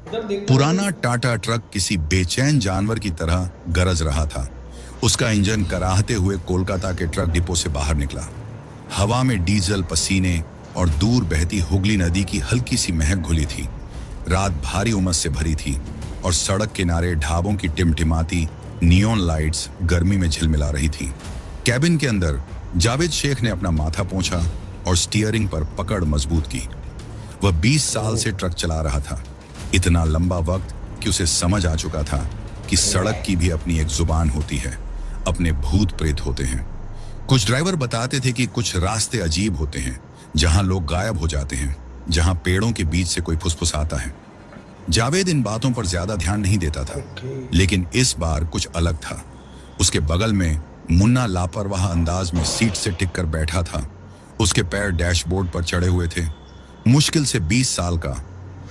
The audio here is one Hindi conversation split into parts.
इधर देखो पुराना टाटा ट्रक किसी बेचैन जानवर की तरह गरज रहा था। उसका इंजन कराहते हुए कोलकाता के ट्रक डिपो से बाहर निकला। हवा में डीजल, पसीने और दूर बहती हुगली नदी की हल्की सी महक घुली थी। रात भारी उमस से भरी थी और सड़क किनारे ढाबों की टिमटिमाती नियॉन लाइट्स गर्मी में झिलमिला रही थी। कैबिन के अंदर जावेद शेख ने अपना माथा पोंछा और स्टीयरिंग पर पकड़ मजबूत की। वह 20 साल से ट्रक चला रहा था, इतना लंबा वक्त कि उसे समझ आ चुका था कि सड़क की भी अपनी एक जुबान होती है, अपने भूत प्रेत होते हैं। कुछ ड्राइवर बताते थे कि कुछ रास्ते अजीब होते हैं, जहां लोग गायब हो जाते हैं, जहां पेड़ों के बीच से कोई फुसफुसाता है। जावेद इन बातों पर ज्यादा ध्यान नहीं देता था, लेकिन इस बार कुछ अलग था। उसके बगल में मुन्ना लापरवाह अंदाज में सीट से टिक कर बैठा था। उसके पैर डैशबोर्ड पर चढ़े हुए थे। मुश्किल से 20 साल का,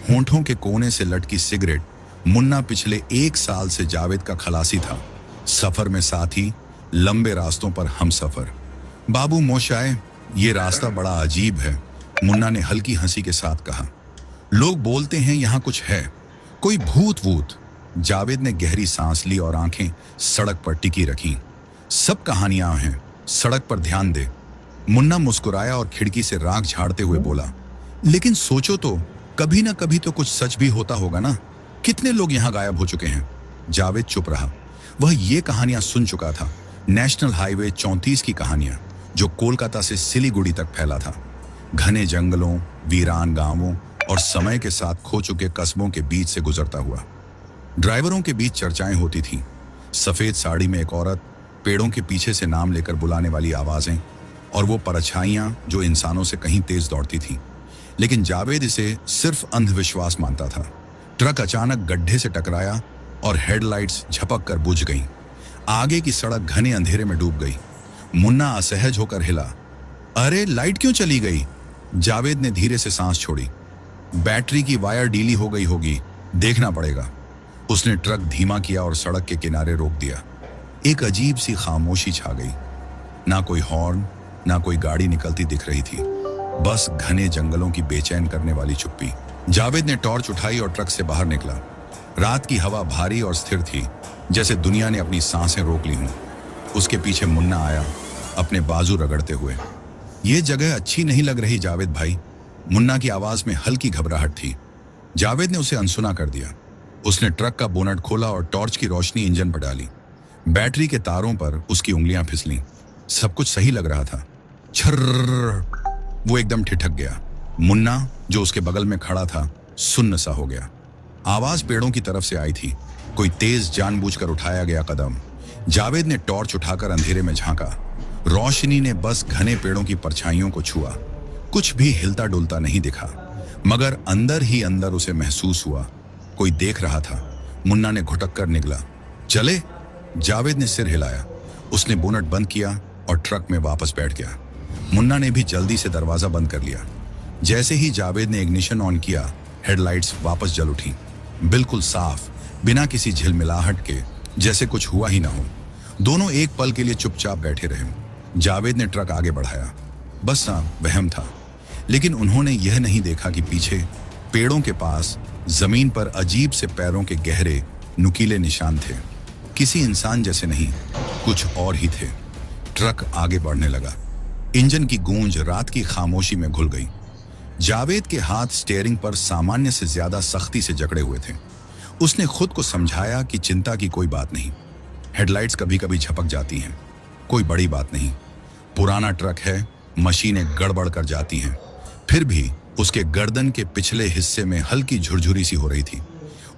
होंठों के कोने से लटकी सिगरेट। मुन्ना पिछले 1 साल से जावेद का खलासी था, सफर में साथी, लंबे रास्तों पर हम सफर। बाबू मोशाए, ये रास्ता बड़ा अजीब है, मुन्ना ने हल्की हंसी के साथ कहा। लोग बोलते हैं यहां कुछ है, कोई भूत वूत। जावेद ने गहरी सांस ली और आंखें सड़क पर टिकी रखी। सब कहानियां हैं, सड़क पर ध्यान दे। मुन्ना मुस्कुराया और खिड़की से राख झाड़ते हुए बोला, लेकिन सोचो तो, कभी ना कभी तो कुछ सच भी होता होगा ना। कितने लोग यहां गायब हो चुके हैं। जावेद चुप रहा। वह ये कहानियां सुन चुका था, नेशनल हाईवे 34 की कहानियां, जो कोलकाता से सिलीगुड़ी तक फैला था। घने जंगलों, वीरान गांवों और समय के साथ खो चुके कस्बों के बीच से गुजरता हुआ। ड्राइवरों के बीच चर्चाएं होती थीं। सफेद साड़ी में एक औरत, पेड़ों के पीछे से नाम लेकर बुलाने वाली आवाजें, और वो परछाइयां जो इंसानों से कहीं तेज दौड़ती थीं। लेकिन जावेद इसे सिर्फ अंधविश्वास मानता था। ट्रक अचानक गड्ढे से टकराया और हेडलाइट्स झपक कर बुझ गईं। आगे की सड़क घने अंधेरे में डूब गई। मुन्ना असहज होकर हिला। अरे, लाइट क्यों चली गई? जावेद ने धीरे से सांस छोड़ी। बैटरी की वायर ढीली हो गई होगी, देखना पड़ेगा। उसने ट्रक धीमा किया और सड़क के किनारे रोक दिया। एक अजीब सी खामोशी छा गई। ना कोई हॉर्न, ना कोई गाड़ी निकलती दिख रही थी, बस घने जंगलों की बेचैन करने वाली चुप्पी। जावेद ने टॉर्च उठाई और ट्रक से बाहर निकला। रात की हवा भारी और स्थिर थी, जैसे दुनिया ने अपनी सांसें रोक ली हों। उसके पीछे मुन्ना आया, अपने बाजू रगड़ते हुए। ये जगह अच्छी नहीं लग रही जावेद भाई। मुन्ना की आवाज में हल्की घबराहट थी। जावेद ने उसे अनसुना कर दिया। उसने ट्रक का बोनट खोला और टॉर्च की रोशनी इंजन पर डाली। बैटरी के तारों पर उसकी उंगलियां फिसलीं। सब कुछ सही लग रहा था। छर्र, वो एकदम ठिठक गया। मुन्ना, जो उसके बगल में खड़ा था, सुन्न सा हो गया। आवाज पेड़ों की तरफ से आई थी, कोई तेज जानबूझकर उठाया गया कदम। जावेद ने टॉर्च उठाकर अंधेरे में झांका। रोशनी ने बस घने पेड़ों की परछाइयों को छुआ। कुछ भी हिलता डुलता नहीं दिखा, मगर अंदर ही अंदर उसे महसूस हुआ कोई देख रहा था। मुन्ना ने घुटक कर निकला। चले? जावेद ने सिर हिलाया। उसने बोनट बंद किया और ट्रक में वापस बैठ गया। मुन्ना ने भी जल्दी से दरवाजा बंद कर लिया। जैसे ही जावेद ने इग्निशन ऑन किया, हेडलाइट्स वापस जल उठी, बिल्कुल साफ, बिना किसी झिलमिलाहट के, जैसे कुछ हुआ ही ना हो। दोनों एक पल के लिए चुपचाप बैठे रहे। जावेद ने ट्रक आगे बढ़ाया। बस हाँ, वहम था, लेकिन उन्होंने यह नहीं देखा कि पीछे पेड़ों के पास जमीन पर अजीब से पैरों के गहरे नुकीले निशान थे। किसी इंसान जैसे नहीं, कुछ और ही थे। ट्रक आगे बढ़ने लगा। इंजन की गूंज रात की खामोशी में घुल गई। जावेद के हाथ स्टीयरिंग पर सामान्य से ज्यादा सख्ती से जकड़े हुए थे। उसने खुद को समझाया कि चिंता की कोई बात नहीं। हेडलाइट्स कभी कभी झपक जाती हैं, कोई बड़ी बात नहीं। पुराना ट्रक है, मशीनें गड़बड़ कर जाती हैं। फिर भी उसके गर्दन के पिछले हिस्से में हल्की झुरझुरी सी हो रही थी।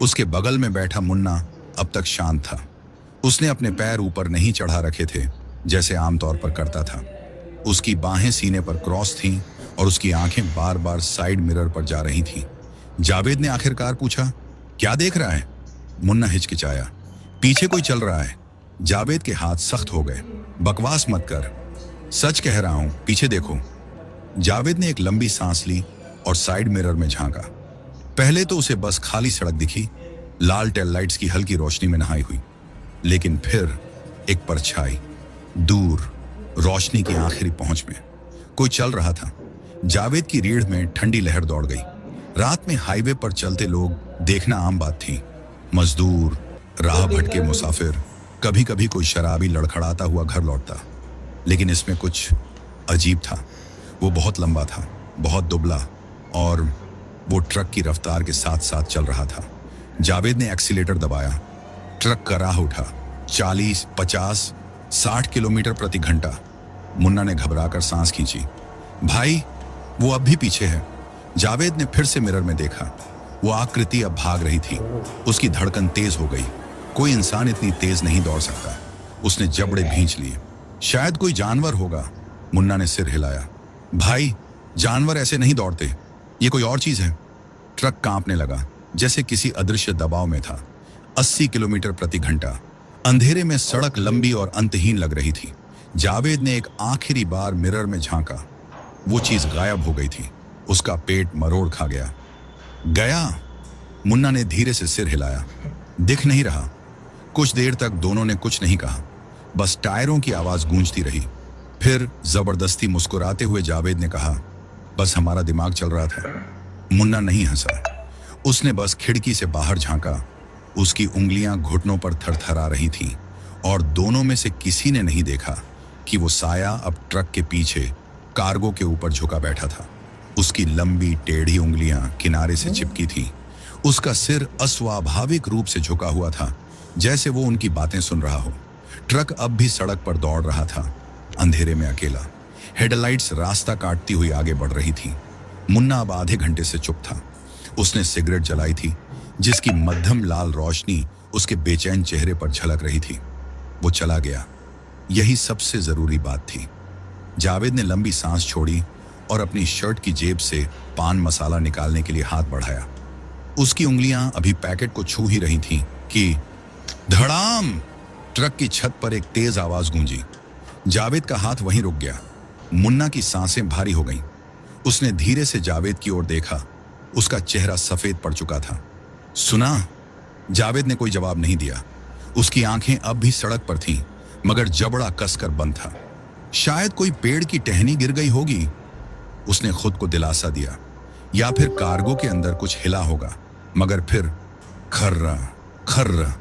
उसके बगल में बैठा मुन्ना अब तक शांत था। उसने अपने पैर ऊपर नहीं चढ़ा रखे थे, जैसे आमतौर पर करता था। उसकी बाहें सीने पर क्रॉस थीं और उसकी आंखें बार बार साइड मिरर पर जा रही थीं। जावेद ने आखिरकार पूछा, क्या देख रहा है? मुन्ना हिचकिचाया। पीछे कोई चल रहा है। जावेद के हाथ सख्त हो गए। बकवास मत कर, सच कह रहा हूं, पीछे देखो। जावेद ने एक लंबी सांस ली और साइड मिरर में झांका। पहले तो उसे बस खाली सड़क दिखी, लाल टेल लाइट्स की हल्की रोशनी में नहाई हुई। लेकिन फिर एक परछाई, दूर, रोशनी की आखिरी पहुंच में कोई चल रहा था। जावेद की रीढ़ में ठंडी लहर दौड़ गई। रात में हाईवे पर चलते लोग देखना आम बात थी। मजदूर, राह भटके मुसाफिर, कभी कभी कोई शराबी लड़खड़ाता हुआ घर लौटता। लेकिन इसमें कुछ अजीब था। वो बहुत लंबा था, बहुत दुबला, और वो ट्रक की रफ्तार के साथ साथ चल रहा था। जावेद ने एक्सीलेटर दबाया। ट्रक का राह उठा। 40, 50, 60 किलोमीटर प्रति घंटा। मुन्ना ने घबराकर सांस खींची। भाई, वो अब भी पीछे है। जावेद ने फिर से मिरर में देखा। वो आकृति अब भाग रही थी। उसकी धड़कन तेज हो गई। कोई इंसान इतनी तेज नहीं दौड़ सकता। उसने जबड़े भींच लिए। शायद कोई जानवर होगा। मुन्ना ने सिर हिलाया। भाई, जानवर ऐसे नहीं दौड़ते, ये कोई और चीज है। ट्रक कांपने लगा, जैसे किसी अदृश्य दबाव में था। 80 किलोमीटर प्रति घंटा। अंधेरे में सड़क लंबी और अंतहीन लग रही थी। जावेद ने एक आखिरी बार मिरर में झांका। वो चीज गायब हो गई थी। उसका पेट मरोड़ खा गया। गया? मुन्ना ने धीरे से सिर हिलाया। दिख नहीं रहा। कुछ देर तक दोनों ने कुछ नहीं कहा, बस टायरों की आवाज गूंजती रही। फिर जबरदस्ती मुस्कुराते हुए जावेद ने कहा, बस हमारा दिमाग चल रहा था। मुन्ना नहीं हंसा। उसने बस खिड़की से बाहर झांका। उसकी उंगलियां घुटनों पर थरथरा रही थीं, और दोनों में से किसी ने नहीं देखा कि वो साया अब ट्रक के पीछे कार्गो के ऊपर झुका बैठा था। उसकी लंबी टेढ़ी उंगलियां किनारे से चिपकी थीं। उसका सिर अस्वाभाविक रूप से झुका हुआ था, जैसे वो उनकी बातें सुन रहा हो। ट्रक अब भी सड़क पर दौड़ रहा था, अंधेरे में अकेला। हेडलाइट्स रास्ता काटती हुई आगे बढ़ रही थी। मुन्ना अब आधे घंटे से चुप था। उसने सिगरेट जलाई थी, जिसकी मध्यम लाल रोशनी उसके बेचैन चेहरे पर झलक रही थी। वो चला गया, यही सबसे जरूरी बात थी। जावेद ने लंबी सांस छोड़ी और अपनी शर्ट की जेब से पान मसाला निकालने के लिए हाथ बढ़ाया। उसकी उंगलियां अभी पैकेट को छू ही रही थीं कि धड़ाम! ट्रक की छत पर एक तेज आवाज गूंजी। जावेद का हाथ वहीं रुक गया। मुन्ना की सांसें भारी हो गईं। उसने धीरे से जावेद की ओर देखा। उसका चेहरा सफेद पड़ चुका था। सुना? जावेद ने कोई जवाब नहीं दिया। उसकी आंखें अब भी सड़क पर थीं, मगर जबड़ा कसकर बंद था। शायद कोई पेड़ की टहनी गिर गई होगी, उसने खुद को दिलासा दिया, या फिर कार्गो के अंदर कुछ हिला होगा। मगर फिर खर्रा खर्रा,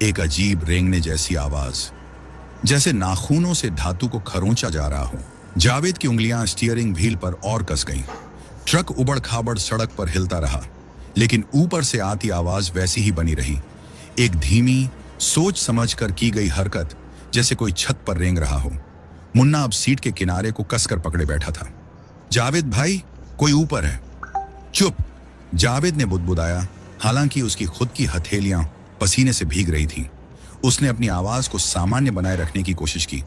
एक अजीब रेंगने जैसी आवाज, जैसे नाखूनों से धातु को खरोंचा जा रहा हो। जावेद की उंगलियां स्टीयरिंग व्हील पर और कस गईं। ट्रक उबड़ खाबड़ सड़क पर हिलता रहा, लेकिन ऊपर से आती आवाज वैसी ही बनी रही। एक धीमी, सोच समझकर की गई हरकत, जैसे कोई छत पर रेंग रहा हो। मुन्ना अब सीट के किनारे को कसकर पकड़े बैठा था। जावेद भाई, कोई ऊपर है। चुप! जावेद ने बुदबुदाया, हालांकि उसकी खुद की हथेलियां पसीने से भीग रही थीं। उसने अपनी आवाज को सामान्य बनाए रखने की कोशिश की।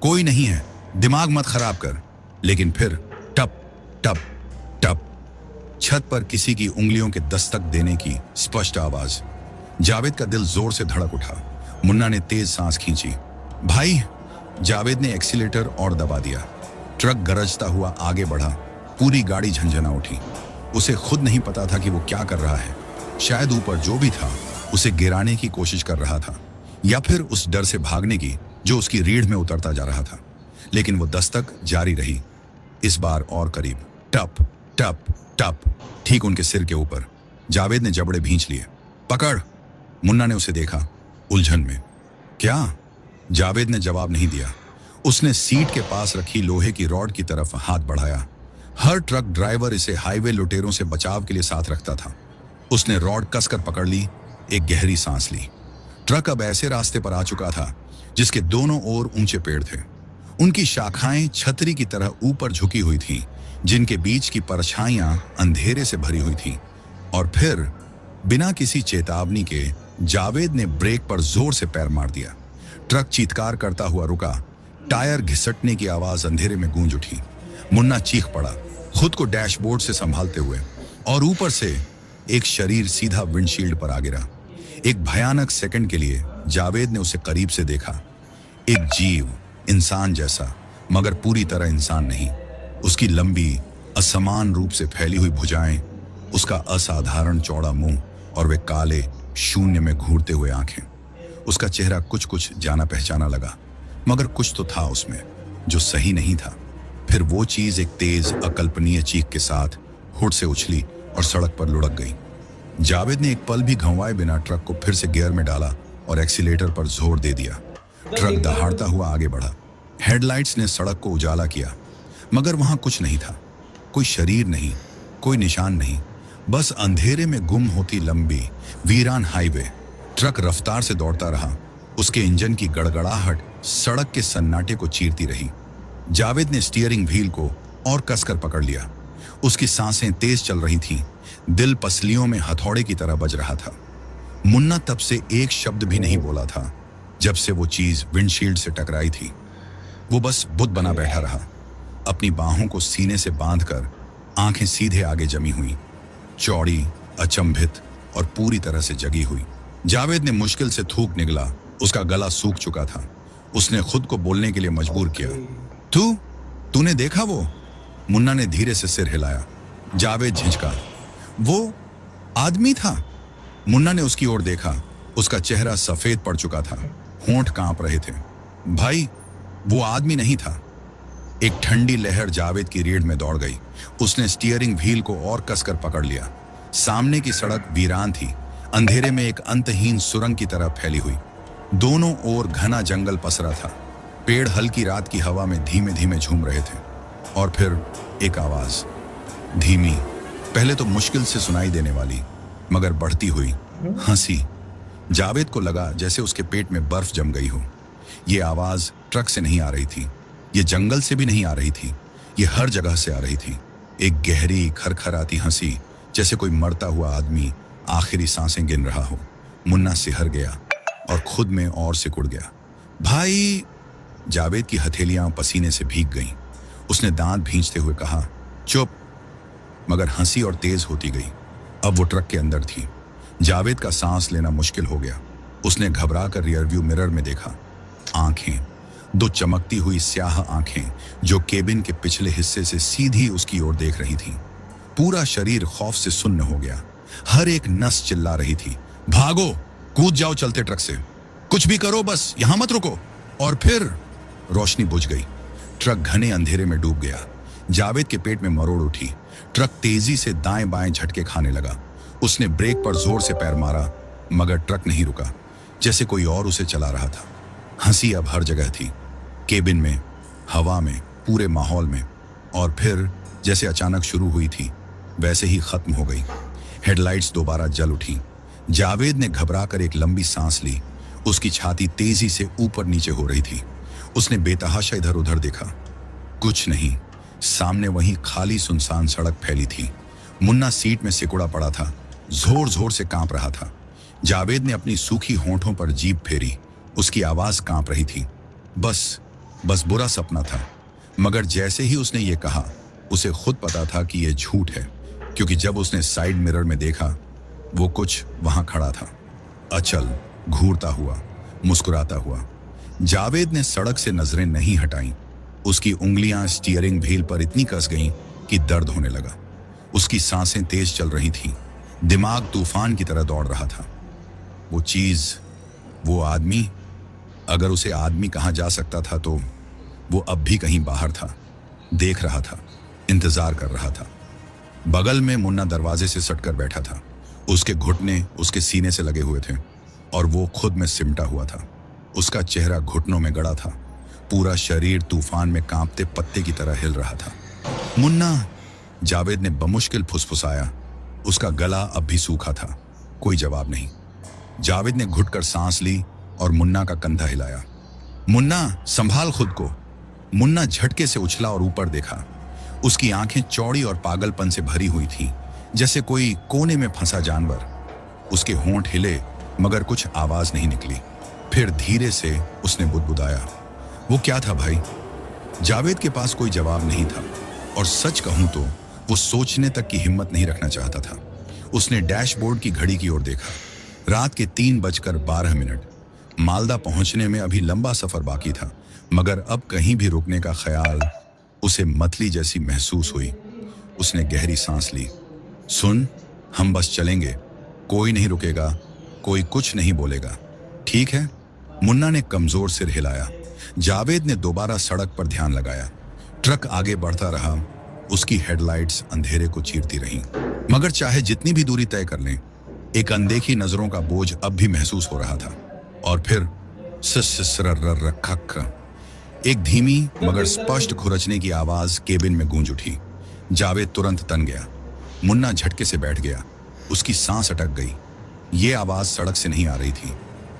कोई नहीं है, दिमाग मत खराब कर। लेकिन फिर टप टप टप, छत पर किसी की उंगलियों के दस्तक देने की स्पष्ट आवाज। जावेद का दिल जोर से धड़क उठा। मुन्ना ने तेज सांस खींची। भाई! जावेद ने एक्सीलेटर और दबा दिया। ट्रक गरजता हुआ आगे बढ़ा। पूरी गाड़ी झंझना उठी। उसे खुद नहीं पता था कि वो क्या कर रहा है। शायद ऊपर जो भी था उसे गिराने की कोशिश कर रहा था, या फिर उस डर से भागने की जो उसकी रीढ़ में उतरता जा रहा था। लेकिन वो दस्तक जारी रही, इस बार और करीब। टप टप टप, ठीक उनके सिर के ऊपर। जावेद ने जबड़े भींच लिए। पकड़! मुन्ना ने उसे देखा, उलझन में। क्या? जावेद ने जवाब नहीं दिया। उसने सीट के पास रखी लोहे की रॉड की तरफ हाथ बढ़ाया। हर ट्रक ड्राइवर इसे हाईवे लुटेरों से बचाव के लिए साथ रखता था। उसने रॉड कसकर पकड़ ली, एक गहरी सांस ली। ट्रक अब ऐसे रास्ते पर आ चुका था जिसके दोनों ओर ऊंचे पेड़ थे। उनकी शाखाएं छतरी की तरह ऊपर झुकी हुई थीं, जिनके बीच की परछाइयां अंधेरे से भरी हुई थीं। और फिर बिना किसी चेतावनी के जावेद ने ब्रेक पर जोर से पैर मार दिया। ट्रक चीत्कार करता हुआ रुका। टायर घिसटने की आवाज अंधेरे में गूंज उठी। मुन्ना चीख पड़ा, खुद को डैशबोर्ड से संभालते हुए, और ऊपर से एक शरीर सीधा विंडशील्ड पर आ गिरा। एक भयानक सेकंड के लिए जावेद ने उसे करीब से देखा। एक जीव, इंसान जैसा, मगर पूरी तरह इंसान नहीं। उसकी लंबी, असमान रूप से फैली हुई भुजाएं, उसका असाधारण चौड़ा मुंह, और वे काले, शून्य में घूरते हुए आंखें। उसका चेहरा कुछ कुछ जाना पहचाना लगा, मगर कुछ तो था उसमें जो सही नहीं था। फिर वो चीज एक तेज, अकल्पनीय चीख के साथ हुड से उछली और सड़क पर लुढ़क गई। जावेद ने एक पल भी घंवाए बिना ट्रक को फिर से गियर में डाला और एक्सीलेटर पर जोर दे दिया। ट्रक दहाड़ता हुआ आगे बढ़ा। हेडलाइट्स ने सड़क को उजाला किया, मगर वहां कुछ नहीं था। कोई शरीर नहीं, कोई निशान नहीं, बस अंधेरे में गुम होती लंबी वीरान हाईवे। ट्रक रफ्तार से दौड़ता रहा। उसके इंजन की गड़गड़ाहट सड़क के सन्नाटे को चीरती रही। जावेद ने स्टीयरिंग व्हील को और कसकर पकड़ लिया। उसकी सांसें तेज चल रही थीं, दिल पसलियों में हथौड़े की तरह बज रहा था। मुन्ना तब से एक शब्द भी नहीं बोला था जब से वो चीज विंडशील्ड से टकराई थी। वो बस बुत बना बैठा रहा, अपनी बाहों को सीने से बांधकर, आंखें सीधे आगे जमी हुई, चौड़ी, अचंभित और पूरी तरह से जगी हुई। जावेद ने मुश्किल से थूक निगला। उसका गला सूख चुका था। उसने खुद को बोलने के लिए मजबूर किया। तूने देखा वो? मुन्ना ने धीरे से सिर हिलाया। जावेद झिझका। वो आदमी था। मुन्ना ने उसकी ओर देखा। उसका चेहरा सफेद पड़ चुका था, होंठ कांप रहे थे। भाई, वो आदमी नहीं था। एक ठंडी लहर जावेद की रीढ़ में दौड़ गई। उसने स्टीयरिंग व्हील को और कसकर पकड़ लिया। सामने की सड़क वीरान थी, अंधेरे में एक अंतहीन सुरंग की तरह फैली हुई। दोनों ओर घना जंगल पसरा था। पेड़ हल्की रात की हवा में धीमे धीमे झूम रहे थे। और फिर एक आवाज, धीमी, पहले तो मुश्किल से सुनाई देने वाली, मगर बढ़ती हुई हंसी। जावेद को लगा जैसे उसके पेट में बर्फ जम गई हो। ये आवाज ट्रक से नहीं आ रही थी, ये जंगल से भी नहीं आ रही थी, ये हर जगह से आ रही थी। एक गहरी खरखराती हंसी, जैसे कोई मरता हुआ आदमी आखिरी सांसें गिन रहा हो। मुन्ना सिहर गया और खुद में और सिकुड़ गया। भाई! जावेद की हथेलियां पसीने से भीग गईं। उसने दांत भींचते हुए कहा, चुप। मगर हंसी और तेज होती गई। अब वो ट्रक के अंदर थी। जावेद का सांस लेना मुश्किल हो गया। उसने घबरा कर रियरव्यू मिरर में देखा। आंखें, दो चमकती हुई स्याह आंखें जो केबिन के पिछले हिस्से से सीधी उसकी ओर देख रही थीं। पूरा शरीर खौफ से सुन्न हो गया। हर एक नस चिल्ला रही थी, भागो, कूद जाओ चलते ट्रक से, कुछ भी करो, बस यहां मत रुको। और फिर रोशनी बुझ गई। ट्रक घने अंधेरे में डूब गया। जावेद के पेट में मरोड़ उठी। ट्रक तेजी से दाएं बाएं झटके खाने लगा। उसने ब्रेक पर जोर से पैर मारा, मगर ट्रक नहीं रुका, जैसे कोई और उसे चला रहा था। हंसी अब हर जगह थी, केबिन में, हवा में, पूरे माहौल में। और फिर जैसे अचानक शुरू हुई थी, वैसे ही खत्म हो गई। हेडलाइट्स दोबारा जल उठी। जावेद ने घबराकर एक लंबी सांस ली। उसकी छाती तेजी से ऊपर नीचे हो रही थी। उसने बेतहाशा इधर उधर देखा। कुछ नहीं। सामने वहीं खाली सुनसान सड़क फैली थी। मुन्ना सीट में सिकुड़ा पड़ा था, जोर जोर से कांप रहा था। जावेद ने अपनी सूखी होंठों पर जीभ फेरी। उसकी आवाज कांप रही थी। बस बुरा सपना था। मगर जैसे ही उसने ये कहा, उसे खुद पता था कि यह झूठ है, क्योंकि जब उसने साइड मिरर में देखा, वो कुछ वहां खड़ा था, अचल, घूरता हुआ, मुस्कुराता हुआ। जावेद ने सड़क से नजरें नहीं हटाईं। उसकी उंगलियां स्टीयरिंग व्हील पर इतनी कस गईं कि दर्द होने लगा। उसकी सांसें तेज चल रही थीं। दिमाग तूफान की तरह दौड़ रहा था। वो चीज, वो आदमी, अगर उसे आदमी कहा जा सकता था तो वो अब भी कहीं बाहर था, देख रहा था, इंतजार कर रहा था। बगल में मुन्ना दरवाजे से सटकर बैठा था। उसके घुटने उसके सीने से लगे हुए थे और वो खुद में सिमटा हुआ था। उसका चेहरा घुटनों में गड़ा था। पूरा शरीर तूफान में कांपते पत्ते की तरह हिल रहा था। मुन्ना! जावेद ने बमुश्किल फुसफुसाया। उसका गला अब भी सूखा था। कोई जवाब नहीं। जावेद ने घुटकर सांस ली और मुन्ना का कंधा हिलाया। मुन्ना, संभाल खुद को। मुन्ना झटके से उछला और ऊपर देखा। उसकी आंखें चौड़ी और पागलपन से भरी हुई थीं, जैसे कोई कोने में फंसा जानवर। उसके होंठ हिले, मगर कुछ आवाज नहीं निकली। फिर धीरे से उसने बुदबुदाया, वो क्या था भाई? जावेद के पास कोई जवाब नहीं था, और सच कहूं तो वो सोचने तक की हिम्मत नहीं रखना चाहता था। उसने डैशबोर्ड की घड़ी की ओर देखा। रात के 3:12। मालदा पहुंचने में अभी लंबा सफर बाकी था, मगर अब कहीं भी रुकने का ख्याल उसे मतली जैसी महसूस हुई। उसने गहरी सांस ली। सुन, हम बस चलेंगे, कोई नहीं रुकेगा, कोई कुछ नहीं बोलेगा, ठीक है? मुन्ना ने कमजोर सिर हिलाया। जावेद ने दोबारा सड़क पर ध्यान लगाया। ट्रक आगे बढ़ता रहा। उसकी हेडलाइट्स अंधेरे को चीरती रहीं, मगर चाहे जितनी भी दूरी तय कर लें, एक अनदेखी नजरों का बोझ अब भी महसूस हो रहा था। और फिर खक, एक धीमी मगर स्पष्ट खुरचने की आवाज केबिन में गूंज उठी। जावेद तुरंत तन गया। मुन्ना झटके से बैठ गया। उसकी सांस अटक गई। ये आवाज सड़क से नहीं आ रही थी,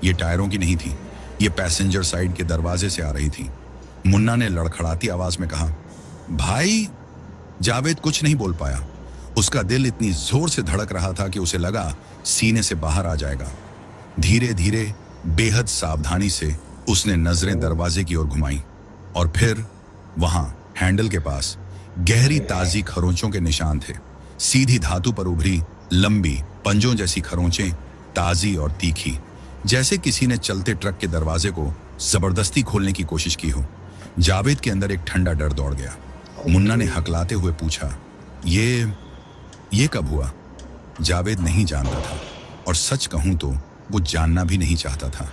ये टायरों की नहीं थी, ये पैसेंजर साइड के दरवाजे से आ रही थी। मुन्ना ने लड़खड़ाती आवाज में कहा, भाई। जावेद कुछ नहीं बोल पाया। उसका दिल इतनी जोर से धड़क रहा था कि उसे लगा सीने से बाहर आ जाएगा। धीरे धीरे बेहद सावधानी से उसने नजरें दरवाजे की ओर घुमाई और फिर वहां हैंडल के पास गहरी ताजी खरोंचों के निशान थे। सीधी धातु पर उभरी लंबी पंजों जैसी खरोंचें, ताजी और तीखी, जैसे किसी ने चलते ट्रक के दरवाजे को जबरदस्ती खोलने की कोशिश की हो। जावेद के अंदर एक ठंडा डर दौड़ गया। मुन्ना ने हकलाते हुए पूछा, ये कब हुआ? जावेद नहीं जानता था और सच कहूं तो वो जानना भी नहीं चाहता था।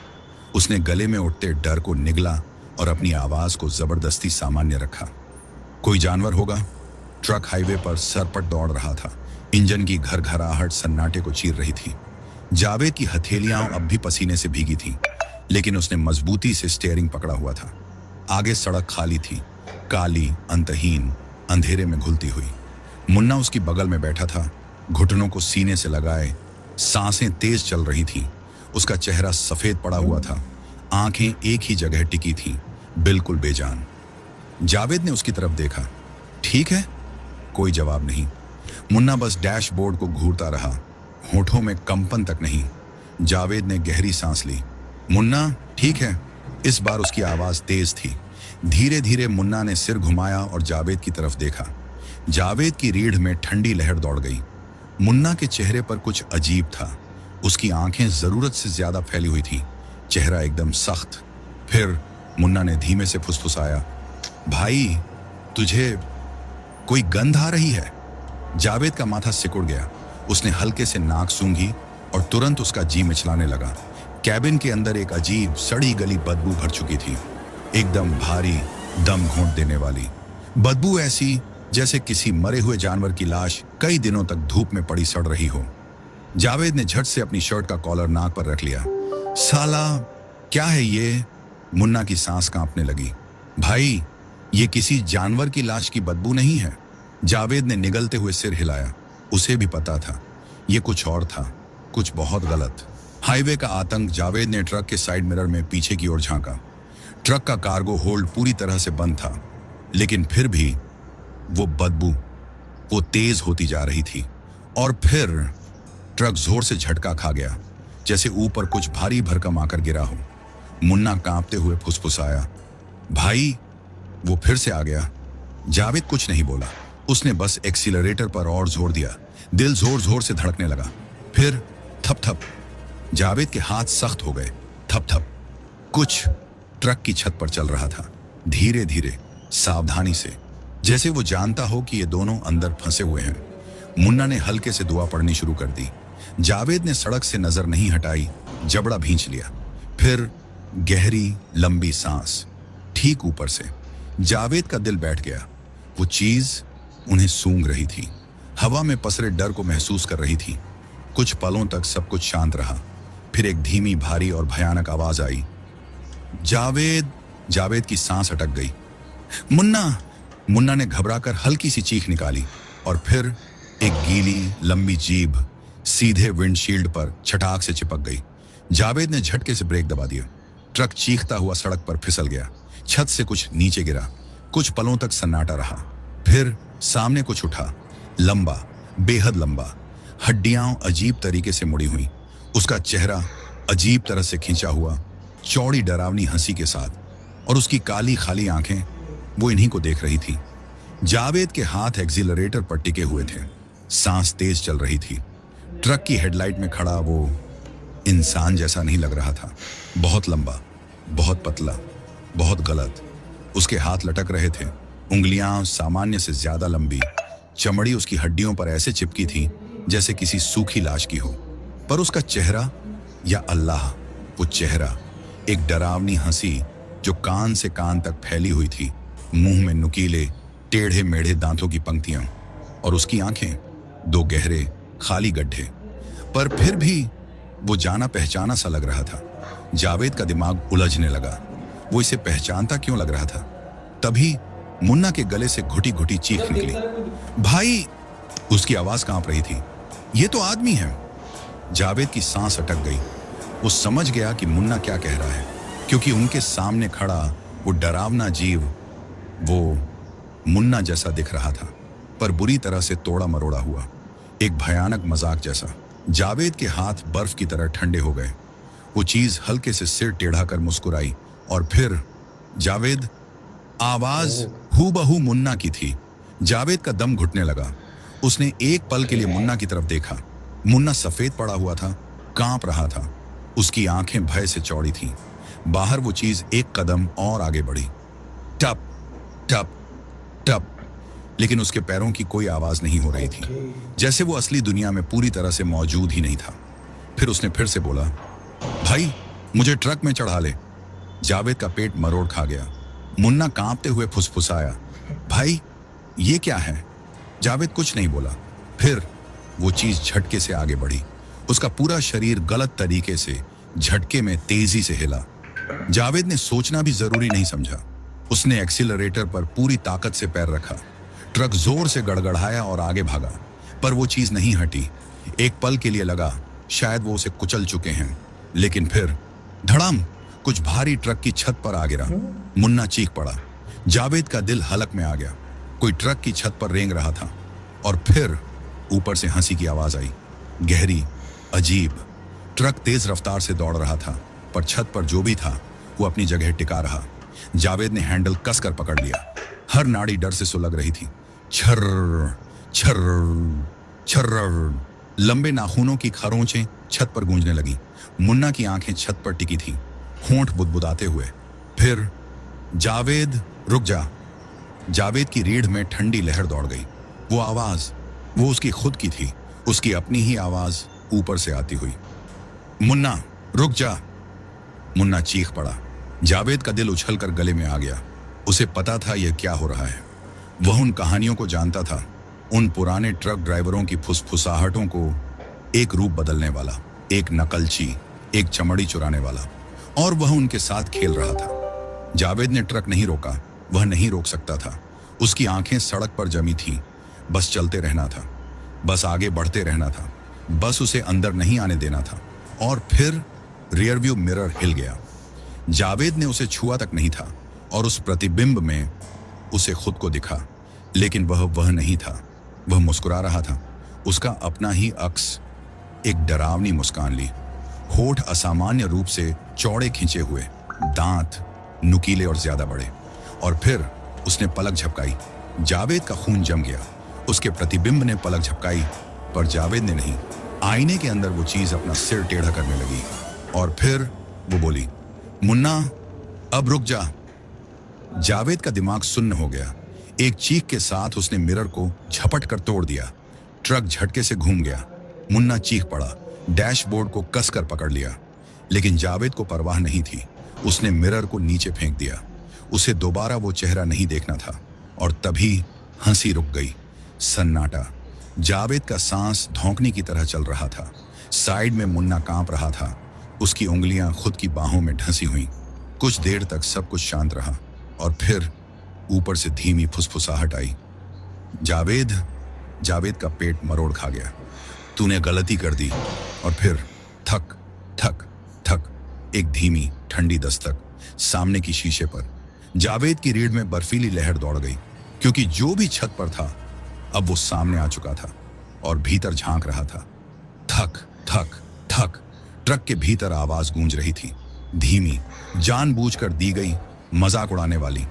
उसने गले में उठते डर को निगला और अपनी आवाज को जबरदस्ती सामान्य रखा। कोई जानवर होगा। ट्रक हाईवे पर सरपट दौड़ रहा था। इंजन की घरघराहट सन्नाटे को चीर रही थी। जावेद की हथेलियां अब भी पसीने से भीगी थीं, लेकिन उसने मजबूती से स्टीयरिंग पकड़ा हुआ था। आगे सड़क खाली थी, काली, अंतहीन, अंधेरे में घुलती हुई। मुन्ना उसकी बगल में बैठा था, घुटनों को सीने से लगाए। सांसें तेज चल रही थीं। उसका चेहरा सफेद पड़ा हुआ था, आंखें एक ही जगह टिकी थीं, बिल्कुल बेजान। जावेद ने उसकी तरफ देखा। ठीक है? कोई जवाब नहीं। मुन्ना बस डैशबोर्ड को घूरता रहा, होठों में कंपन तक नहीं। जावेद ने गहरी सांस ली। मुन्ना, ठीक है? इस बार उसकी आवाज तेज थी। धीरे धीरे मुन्ना ने सिर घुमाया और जावेद की तरफ देखा। जावेद की रीढ़ में ठंडी लहर दौड़ गई। मुन्ना के चेहरे पर कुछ अजीब था। उसकी आंखें जरूरत से ज्यादा फैली हुई थीं, चेहरा एकदम सख्त। फिर मुन्ना ने धीमे से फुसफुसाया, भाई, तुझे कोई गंध आ रही है? जावेद का माथा सिकुड़ गया। उसने हल्के से नाक सूंघी और तुरंत उसका जी मिचलाने लगा। कैबिन के अंदर एक अजीब सड़ी गली बदबू भर चुकी थी, एकदम भारी, दम घोंट देने वाली बदबू, ऐसी जैसे किसी मरे हुए जानवर की लाश कई दिनों तक धूप में पड़ी सड़ रही हो। जावेद ने झट से अपनी शर्ट का कॉलर नाक पर रख लिया। साला, क्या है ये? मुन्ना की सांस कांपने लगी। भाई, ये किसी जानवर की लाश की बदबू नहीं है। जावेद ने निगलते हुए सिर हिलाया। उसे भी पता था ये कुछ और था, कुछ बहुत गलत। हाईवे का आतंक। जावेद ने ट्रक के साइड मिरर में पीछे की ओर झांका। ट्रक का कार्गो होल्ड पूरी तरह से बंद था, लेकिन फिर भी वो बदबू, वो तेज होती जा रही थी। और फिर ट्रक जोर से झटका खा गया, जैसे ऊपर कुछ भारी भरकम आकर गिरा हो। मुन्ना कांपते हुए फुसफुसाया, भाई, वो फिर से आ गया। जावेद कुछ नहीं बोला। उसने बस एक्सीलरेटर पर और जोर दिया। दिल जोर जोर से धड़कने लगा। फिर थप थप। जावेद के हाथ सख्त हो गए। थप थप। कुछ ट्रक की छत पर चल रहा था, धीरे धीरे, सावधानी से, जैसे वो जानता हो कि ये दोनों अंदर फंसे हुए हैं। मुन्ना ने हल्के से दुआ पढ़नी शुरू कर दी। जावेद ने सड़क से नजर नहीं हटाई, जबड़ा भींच लिया। फिर गहरी लंबी सांस, ठीक ऊपर से। जावेद का दिल बैठ गया। वो चीज उन्हें सूंघ रही थी, हवा में पसरे डर को महसूस कर रही थी। कुछ पलों तक सब कुछ शांत रहा। फिर एक धीमी, भारी और भयानक आवाज आई, जावेद। जावेद की सांस अटक गई। मुन्ना। मुन्ना ने घबराकर हल्की सी चीख निकाली और फिर एक गीली लंबी जीभ सीधे विंडशील्ड पर छटाक से चिपक गई। जावेद ने झटके से ब्रेक दबा दिया। ट्रक चीखता हुआ सड़क पर फिसल गया। छत से कुछ नीचे गिरा। कुछ पलों तक सन्नाटा रहा। फिर सामने कुछ उठा, लंबा, बेहद लंबा, हड्डियां अजीब तरीके से मुड़ी हुई। उसका चेहरा अजीब तरह से खींचा हुआ, चौड़ी डरावनी हंसी के साथ, और उसकी काली खाली आंखें वो इन्हीं को देख रही थी। जावेद के हाथ एक्सीलरेटर पर टिके हुए थे। सांस तेज चल रही थी। ट्रक की हेडलाइट में खड़ा वो इंसान जैसा नहीं लग रहा था। बहुत लंबा, बहुत पतला, बहुत गलत। उसके हाथ लटक रहे थे, उंगलियां सामान्य से ज्यादा लंबी। चमड़ी उसकी हड्डियों पर ऐसे चिपकी थी जैसे किसी सूखी लाश की हो। पर उसका चेहरा, या अल्लाह, वो चेहरा, एक डरावनी हंसी जो कान से कान तक फैली हुई थी। मुंह में नुकीले, टेढ़े मेढ़े दांतों की पंक्तियां, और उसकी आंखें, दो गहरे खाली गड्ढे। पर फिर भी वो जाना पहचाना सा लग रहा था। जावेद का दिमाग उलझने लगा, वो इसे पहचानता क्यों लग रहा था। तभी मुन्ना के गले से घुटी घुटी चीख निकली, भाई। उसकी आवाज कांप रही थी, ये तो आदमी है। जावेद की सांस अटक गई। वो समझ गया कि मुन्ना क्या कह रहा है, क्योंकि उनके सामने खड़ा वो डरावना जीव वो मुन्ना जैसा दिख रहा था, पर बुरी तरह से तोड़ा मरोड़ा हुआ, एक भयानक मजाक जैसा। जावेद के हाथ बर्फ की तरह ठंडे हो गए। वो चीज हल्के से सिर टेढ़ा कर मुस्कुराई और फिर जावेद। आवाज हूबहू मुन्ना की थी। जावेद का दम घुटने लगा। उसने एक पल के लिए मुन्ना की तरफ देखा। मुन्ना सफेद पड़ा हुआ था, कांप रहा था। उसकी आंखें भय से चौड़ी थीं। बाहर वो चीज एक कदम और आगे बढ़ी, टप टप टप, लेकिन उसके पैरों की कोई आवाज नहीं हो रही थी, जैसे वो असली दुनिया में पूरी तरह से मौजूद ही नहीं था। फिर उसने फिर से बोला, भाई मुझे ट्रक में चढ़ा ले। जावेद का पेट मरोड़ खा गया। मुन्ना कांपते हुए फुसफुसाया, भाई ये क्या है। जावेद कुछ नहीं बोला। फिर वो चीज झटके से आगे बढ़ी। उसका पूरा शरीर गलत तरीके से झटके में तेजी से हिला। जावेद ने सोचना भी जरूरी नहीं समझा। उसने एक्सीलरेटर पर पूरी ताकत से पैर रखा। ट्रक जोर से गड़गड़ाया और आगे भागा, पर वो चीज नहीं हटी। एक पल के लिए लगा शायद वो उसे कुचल चुके हैं, लेकिन फिर धड़ाम, कुछ भारी ट्रक की छत पर आ गिरा। मुन्ना चीख पड़ा। जावेद का दिल हलक में आ गया। कोई ट्रक की छत पर रेंग रहा था और फिर ऊपर से हंसी की आवाज आई, गहरी, अजीब। ट्रक तेज रफ्तार से दौड़ रहा था, पर छत पर जो भी था वो अपनी जगह टिका रहा। जावेद ने हैंडल कसकर पकड़ लिया। हर नाड़ी डर से सुलग रही थी। छर्र छर्र छर्र, लंबे नाखूनों की खरोंचें छत पर गूंजने लगी। मुन्ना की आंखें छत पर टिकी थीं, होंठ बुदबुदाते हुए। फिर जावेद रुक जा। जावेद की रीढ़ में ठंडी लहर दौड़ गई। वो आवाज, वो उसकी खुद की थी, उसकी अपनी ही आवाज ऊपर से आती हुई, मुन्ना रुक जा। मुन्ना चीख पड़ा। जावेद का दिल उछलकर गले में आ गया। उसे पता था यह क्या हो रहा है। वह उन कहानियों को जानता था, उन पुराने ट्रक ड्राइवरों की फुसफुसाहटों को, एक रूप बदलने वाला, एक नकलची, एक चमड़ी चुराने वाला, और वह उनके साथ खेल रहा था। जावेद ने ट्रक नहीं रोका, वह नहीं रोक सकता था। उसकी आंखें सड़क पर जमी थीं। बस चलते रहना था, बस आगे बढ़ते रहना था, बस उसे अंदर नहीं आने देना था। और फिर रियरव्यू मिरर हिल गया। जावेद ने उसे छुआ तक नहीं था और उस प्रतिबिंब में उसे खुद को दिखा, लेकिन वह नहीं था। वह मुस्कुरा रहा था, उसका अपना ही अक्स। एक डरावनी मुस्कान ली, होठ असामान्य रूप से चौड़े खिंचे हुए, दांत नुकीले और ज्यादा बड़े। और फिर उसने पलक झपकाई। जावेद का खून जम गया। उसके प्रतिबिंब ने पलक झपकाई, पर जावेद ने नहीं। आईने के अंदर वो चीज अपना सिर टेढ़ा करने लगी और फिर वो बोली, मुन्ना अब रुक जा। जावेद का दिमाग सुन्न हो गया। एक चीख के साथ उसने मिरर को झपट कर तोड़ दिया। ट्रक झटके से घूम गया। मुन्ना चीख पड़ा, डैशबोर्ड को कसकर पकड़ लिया, लेकिन जावेद को परवाह नहीं थी। उसने मिरर को नीचे फेंक दिया। उसे दोबारा वो चेहरा नहीं देखना था। और तभी हंसी रुक गई। सन्नाटा। जावेद का सांस धौंकने की तरह चल रहा था। साइड में मुन्ना कांप रहा था। उसकी उंगलियां खुद की बाहों में ढंसी हुईं। कुछ देर तक सब कुछ शांत रहा और फिर ऊपर से धीमी फुसफुसाहट आई, जावेद। जावेद का पेट मरोड़ खा गया। तूने गलती कर दी। और फिर थक थक थक, एक धीमी ठंडी दस्तक सामने की शीशे पर। जावेद की रीढ़ में बर्फीली लहर दौड़ गई, क्योंकि जो भी छत पर था अब वो सामने आ चुका था और भीतर झांक रहा था। थक थक थक, ट्रक के भीतर आवाज गूंज रही थी, धीमी, जानबूझकर दी गई, मजाक उड़ाने वाली।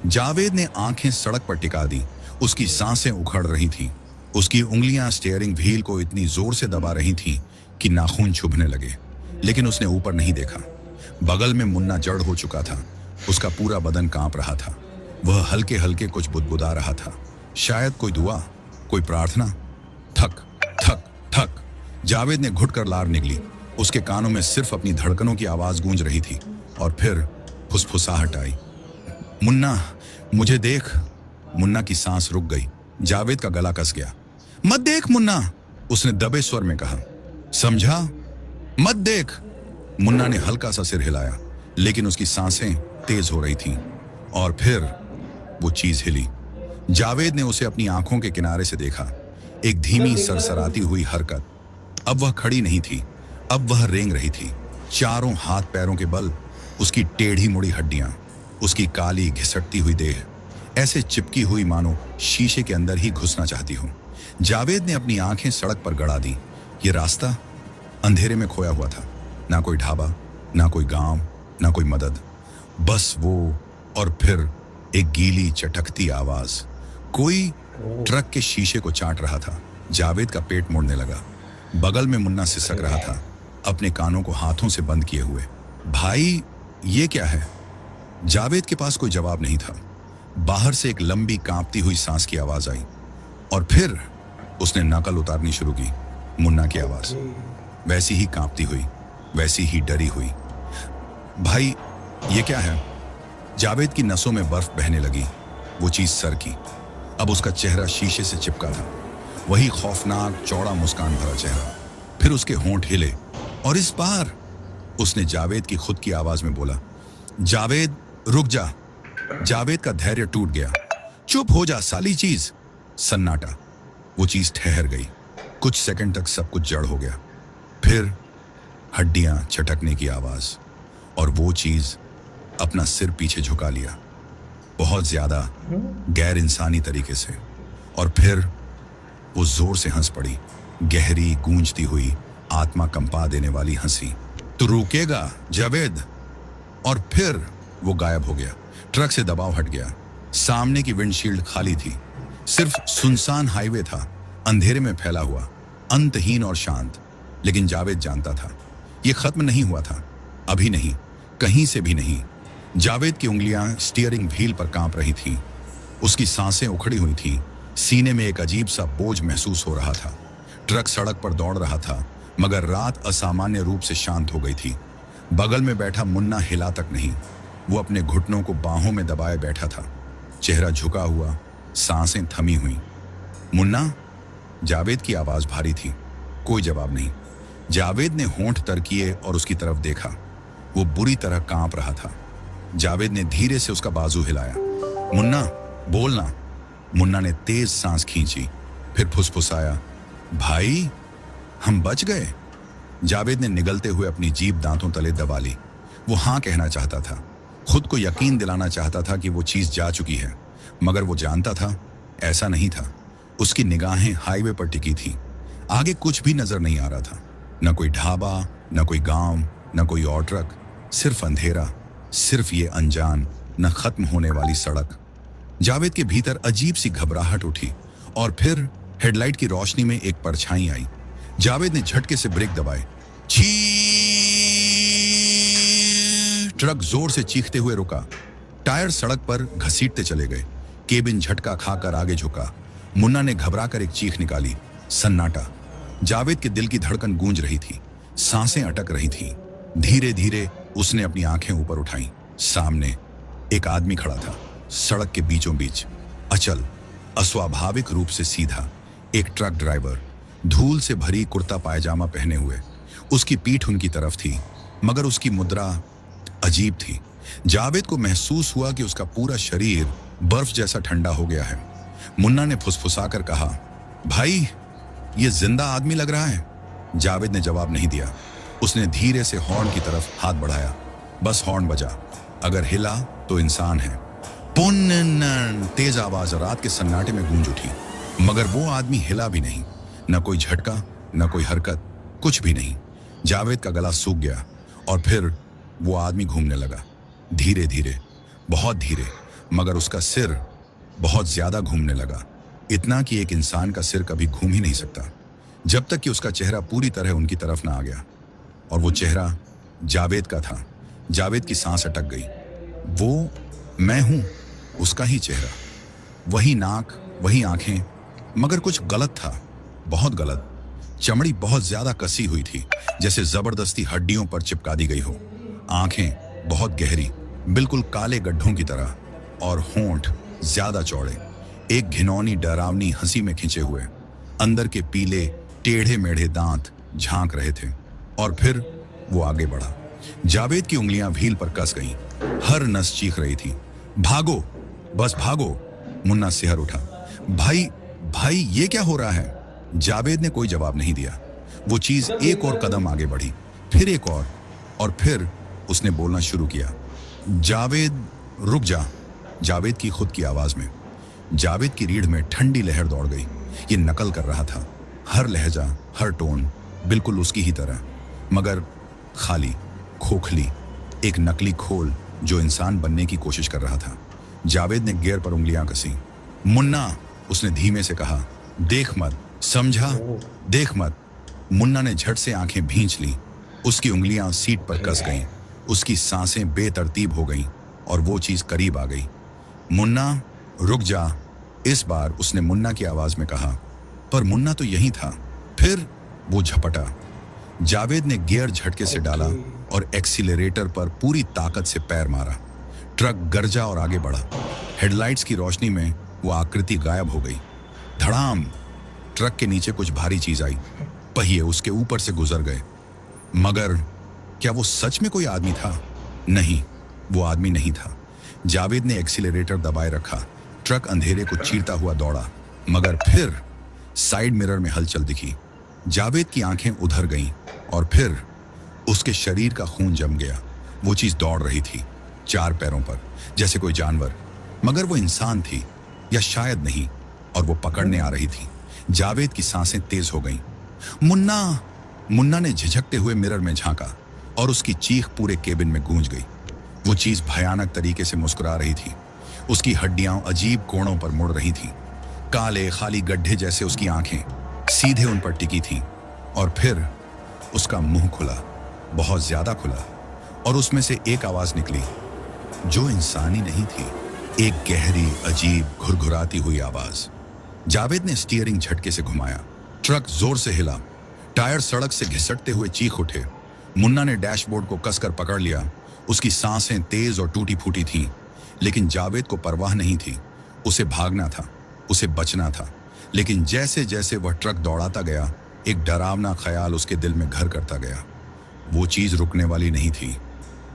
जावेद ने आंखें सड़क पर टिका दी। उसकी सांसें उखड़ रही थीं। उसकी उंगलियां स्टीयरिंग व्हील को इतनी जोर से दबा रही थीं कि नाखून चुभने लगे, लेकिन उसने ऊपर नहीं देखा। बगल में मुन्ना जड़ हो चुका था। उसका पूरा बदन कांप रहा था। वह हल्के हल्के कुछ बुदबुदा रहा था, शायद कोई दुआ, कोई प्रार्थना। थक थक थक, जावेद ने घुटकर लार निकली। उसके कानों में सिर्फ अपनी धड़कनों की आवाज गूंज रही थी। और फिर फुसफुसाहट आई, मुन्ना मुझे देख। मुन्ना की सांस रुक गई। जावेद का गला कस गया। मत देख मुन्ना, उसने दबे स्वर में कहा। समझा? मत देख। मुन्ना ने हल्का सा सिर हिलाया, लेकिन उसकी सांसें तेज हो रही थीं। और फिर वो चीज हिली। जावेद ने उसे अपनी आंखों के किनारे से देखा। एक धीमी सरसराती हुई हरकत। अब वह खड़ी नहीं थी, अब वह रेंग रही थी। चारों हाथ पैरों के बल उसकी टेढ़ी मुड़ी हड्डियां, उसकी काली घिसटती हुई देह ऐसे चिपकी हुई मानो शीशे के अंदर ही घुसना चाहती हो। जावेद ने अपनी आंखें सड़क पर गड़ा दी। ये रास्ता अंधेरे में खोया हुआ था। ना कोई ढाबा, ना कोई गांव, ना कोई मदद, बस वो। और फिर एक गीली चटकती आवाज। कोई ट्रक के शीशे को चाट रहा था। जावेद का पेट मुड़ने लगा। बगल में मुन्ना सिसक रहा था, अपने कानों को हाथों से बंद किए हुए। भाई, ये क्या है? जावेद के पास कोई जवाब नहीं था। बाहर से एक लंबी कांपती हुई सांस की आवाज आई, और फिर उसने नकल उतारनी शुरू की। मुन्ना की आवाज, वैसी ही कांपती हुई, वैसी ही डरी हुई। भाई, ये क्या है? जावेद की नसों में बर्फ बहने लगी। वो चीज सर की। अब उसका चेहरा शीशे से चिपका था, वही खौफनाक चौड़ा मुस्कान भरा चेहरा। फिर उसके होंठ हिले, और इस बार उसने जावेद की खुद की आवाज में बोला, जावेद रुक जा। जावेद का धैर्य टूट गया। चुप हो जा साली चीज। सन्नाटा। वो चीज ठहर गई। कुछ सेकंड तक सब कुछ जड़ हो गया। फिर हड्डियां चटकने की आवाज, और वो चीज अपना सिर पीछे झुका लिया, बहुत ज्यादा गैर इंसानी तरीके से। और फिर वो जोर से हंस पड़ी, गहरी गूंजती हुई आत्मा कंपा देने वाली हंसी। तू रुकेगा जावेद? और फिर वो गायब हो गया। ट्रक से दबाव हट गया। सामने की विंडशील्ड खाली थी। सिर्फ सुनसान हाईवे था, अंधेरे में फैला हुआ, अंतहीन और शांत। लेकिन जावेद जानता था ये खत्म नहीं हुआ था, अभी नहीं, कहीं से भी नहीं। जावेद की उंगलियां स्टीयरिंग व्हील पर कांप रही थीं। उसकी सांसें उखड़ी हुई थीं। सीने में एक अजीब सा बोझ महसूस हो रहा था। ट्रक सड़क पर दौड़ रहा था, मगर रात असामान्य रूप से शांत हो गई थी। बगल में बैठा मुन्ना हिला तक नहीं। वो अपने घुटनों को बाहों में दबाए बैठा था, चेहरा झुका हुआ, सांसें थमी हुई। मुन्ना? जावेद की आवाज भारी थी। कोई जवाब नहीं। जावेद ने होंठ तर किए और उसकी तरफ देखा। वो बुरी तरह कांप रहा था। जावेद ने धीरे से उसका बाजू हिलाया। मुन्ना, बोलना। मुन्ना ने तेज सांस खींची, फिर फुसफुसाया, भाई, हम बच गए। जावेद ने निगलते हुए अपनी जीभ दांतों तले दबा ली। वो हाँ कहना चाहता था, खुद को यकीन दिलाना चाहता था कि वो चीज जा चुकी है, मगर वो जानता था ऐसा नहीं था। उसकी निगाहें हाईवे पर टिकी थीं। आगे कुछ भी नजर नहीं आ रहा था। न कोई ढाबा, न कोई गांव, न कोई और ट्रक, सिर्फ अंधेरा, सिर्फ ये अनजान, न खत्म होने वाली सड़क। जावेद के भीतर अजीब सी घबराहट उठी, और फिर हेडलाइट की रोशनी में एक परछाई आई। जावेद ने झटके से ब्रेक दबाए। छी! ट्रक जोर से चीखते हुए रुका। टायर सड़क पर घसीटते चले गए। केबिन झटका खाकर आगे झुका। मुन्ना ने घबराकर एक चीख निकाली। सन्नाटा। जावेद के दिल की धड़कन गूंज रही थी, सांसें अटक रही थीं। धीरे धीरे उसने अपनी आंखें ऊपर उठाई। सामने एक आदमी खड़ा था, सड़क के बीचों बीच, अचल, अस्वाभाविक रूप से सीधा। एक ट्रक ड्राइवर, धूल से भरी कुर्ता पायजामा पहने हुए। उसकी पीठ उनकी तरफ थी, मगर उसकी मुद्रा अजीब थी। जावेद को महसूस हुआ कि उसका पूरा शरीर बर्फ जैसा ठंडा हो गया है। मुन्ना ने फुसफुसाकर कहा, भाई, ये जिंदा आदमी लग रहा है। जावेद ने जवाब नहीं दिया। उसने धीरे से हॉर्न की तरफ हाथ बढ़ाया। बस हॉर्न बजा। अगर हिला तो इंसान है। पुन्न! तेज आवाज रात के सन्नाटे में गूंज उठी, मगर वो आदमी हिला भी नहीं। न कोई झटका, न कोई हरकत, कुछ भी नहीं। जावेद का गला सूख गया, और फिर वो आदमी घूमने लगा, धीरे धीरे, बहुत धीरे, मगर उसका सिर बहुत ज्यादा घूमने लगा। इतना कि एक इंसान का सिर कभी घूम ही नहीं सकता, जब तक कि उसका चेहरा पूरी तरह उनकी तरफ ना आ गया। और वो चेहरा जावेद का था। जावेद की सांस अटक गई। वो मैं हूं, उसका ही चेहरा, वही नाक, वही आंखें, मगर कुछ गलत था, बहुत गलत। चमड़ी बहुत ज्यादा कसी हुई थी, जैसे जबरदस्ती हड्डियों पर चिपका दी गई हो। आंखें बहुत गहरी, बिल्कुल काले गड्ढों की तरह, और होंठ ज्यादा चौड़े, एक घिनौनी डरावनी हंसी में खिंचे हुए। अंदर के पीले टेढ़े मेढ़े दांत झांक रहे थे। और फिर वो आगे बढ़ा। जावेद की उंगलियां व्हील पर कस गईं। हर नस चीख रही थी, भागो, बस भागो। मुन्ना सिहर उठा। भाई भाई ये क्या हो रहा है? जावेद ने कोई जवाब नहीं दिया। वो चीज एक और कदम आगे बढ़ी, फिर एक और फिर उसने बोलना शुरू किया। जावेद रुक जा। जावेद की खुद की आवाज में। जावेद की रीढ़ में ठंडी लहर दौड़ गई। ये नकल कर रहा था, हर लहजा, हर टोन बिल्कुल उसकी ही तरह, मगर खाली, खोखली, एक नकली खोल जो इंसान बनने की कोशिश कर रहा था। जावेद ने गियर पर उंगलियां कसी। मुन्ना, उसने धीमे से कहा, देख मत, समझा? देख मत। मुन्ना ने झट से आंखें भींच ली। उसकी उंगलियां सीट पर कस गईं, उसकी सांसें बेतरतीब हो गईं और वो चीज करीब आ गई। मुन्ना रुक जा। इस बार उसने मुन्ना की आवाज में कहा, पर मुन्ना तो यही था। फिर वो झपटा। जावेद ने गियर झटके से डाला और एक्सीलरेटर पर पूरी ताकत से पैर मारा। ट्रक गरजा और आगे बढ़ा। हेडलाइट्स की रोशनी में वो आकृति गायब हो गई। धड़ाम। ट्रक के नीचे कुछ भारी चीज आई। पहिए उसके ऊपर से गुजर गए। मगर क्या वो सच में कोई आदमी था? नहीं, वो आदमी नहीं था। जावेद ने एक्सीलरेटर दबाए रखा। ट्रक अंधेरे को चीरता हुआ दौड़ा, मगर फिर साइड मिरर में हलचल दिखी। जावेद की आंखें उधर गईं और फिर उसके शरीर का खून जम गया। वो चीज दौड़ रही थी, चार पैरों पर, जैसे कोई जानवर, मगर वो इंसान थी, या शायद नहीं, और वो पकड़ने आ रही थी। जावेद की सांसें तेज हो गईं। मुन्ना! मुन्ना ने झिझकते हुए मिरर में झांका और उसकी चीख पूरे केबिन में गूंज गई। वो चीज भयानक तरीके से मुस्कुरा रही थी। उसकी हड्डियां अजीब कोणों पर मुड़ रही थीं। काले खाली गड्ढे जैसे उसकी आंखें सीधे उन पर टिकी थीं। और फिर उसका मुंह खुला, बहुत ज्यादा खुला, और उसमें से एक आवाज निकली जो इंसानी नहीं थी। एक गहरी, अजीब, घुरघुराती हुई आवाज। जावेद ने स्टीयरिंग झटके से घुमाया। ट्रक जोर से हिला। टायर सड़क से घिसटते हुए चीख उठे। मुन्ना ने डैशबोर्ड को कसकर पकड़ लिया। उसकी सांसें तेज और टूटी फूटी थीं, लेकिन जावेद को परवाह नहीं थी। उसे भागना था, उसे बचना था। लेकिन जैसे जैसे वह ट्रक दौड़ाता गया, एक डरावना ख्याल उसके दिल में घर करता गया। वो चीज रुकने वाली नहीं थी,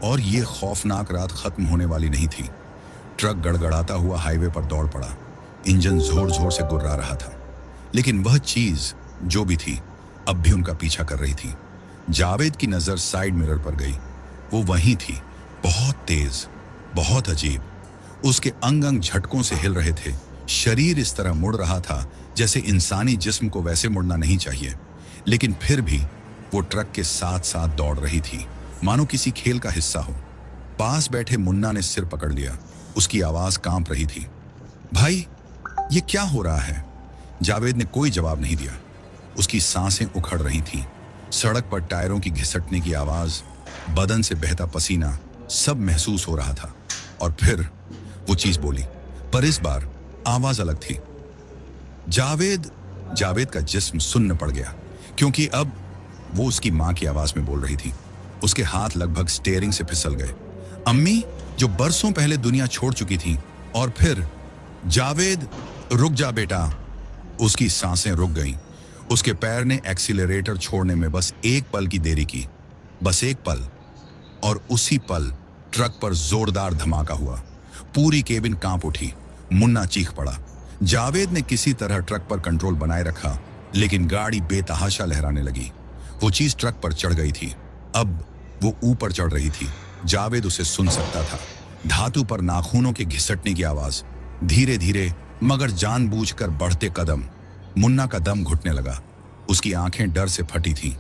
और ये खौफनाक रात खत्म होने वाली नहीं थी। ट्रक गड़गड़ाता हुआ हाईवे पर दौड़ पड़ा। इंजन जोर जोर से गुर्रा रहा था, लेकिन वह चीज जो भी थी अब भी उनका पीछा कर रही थी। जावेद की नजर साइड मिरर पर गई। वो वहीं थी, बहुत तेज, बहुत अजीब। उसके अंग अंग झटकों से हिल रहे थे। शरीर इस तरह मुड़ रहा था जैसे इंसानी जिस्म को वैसे मुड़ना नहीं चाहिए, लेकिन फिर भी वो ट्रक के साथ साथ दौड़ रही थी, मानो किसी खेल का हिस्सा हो। पास बैठे मुन्ना ने सिर पकड़ लिया। उसकी आवाज कांप रही थी, भाई ये क्या हो रहा है? जावेद ने कोई जवाब नहीं दिया। उसकी सांसें उखड़ रही थीं। सड़क पर टायरों की घिसटने की आवाज, बदन से बहता पसीना, सब महसूस हो रहा था। और फिर वो चीज बोली, पर इस बार आवाज अलग थी। जावेद! जावेद का जिस्म सुन्न पड़ गया, क्योंकि अब वो उसकी मां की आवाज में बोल रही थी। उसके हाथ लगभग स्टीयरिंग से फिसल गए। अम्मी, जो बरसों पहले दुनिया छोड़ चुकी थी। और फिर जावेद, रुक जा बेटा। उसकी सांसें रुक गईं। उसके पैर ने एक्सीलरेटर छोड़ने में बस एक पल की देरी की, बस एक पल। और उसी पल ट्रक पर जोरदार धमाका हुआ। पूरी केबिन कांप उठी। मुन्ना चीख पड़ा। जावेद ने किसी तरह ट्रक पर कंट्रोल बनाए रखा, लेकिन गाड़ी बेतहाशा लहराने लगी। वो चीज ट्रक पर चढ़ गई थी। अब वो ऊपर चढ़ रही थी। जावेद उसे सुन सकता था। धातु पर नाखूनों के घिसटने की आवाज, धीरे धीरे मगर जानबूझकर बढ़ते कदम। मुन्ना का दम घुटने लगा। उसकी आंखें डर से फटी थीं।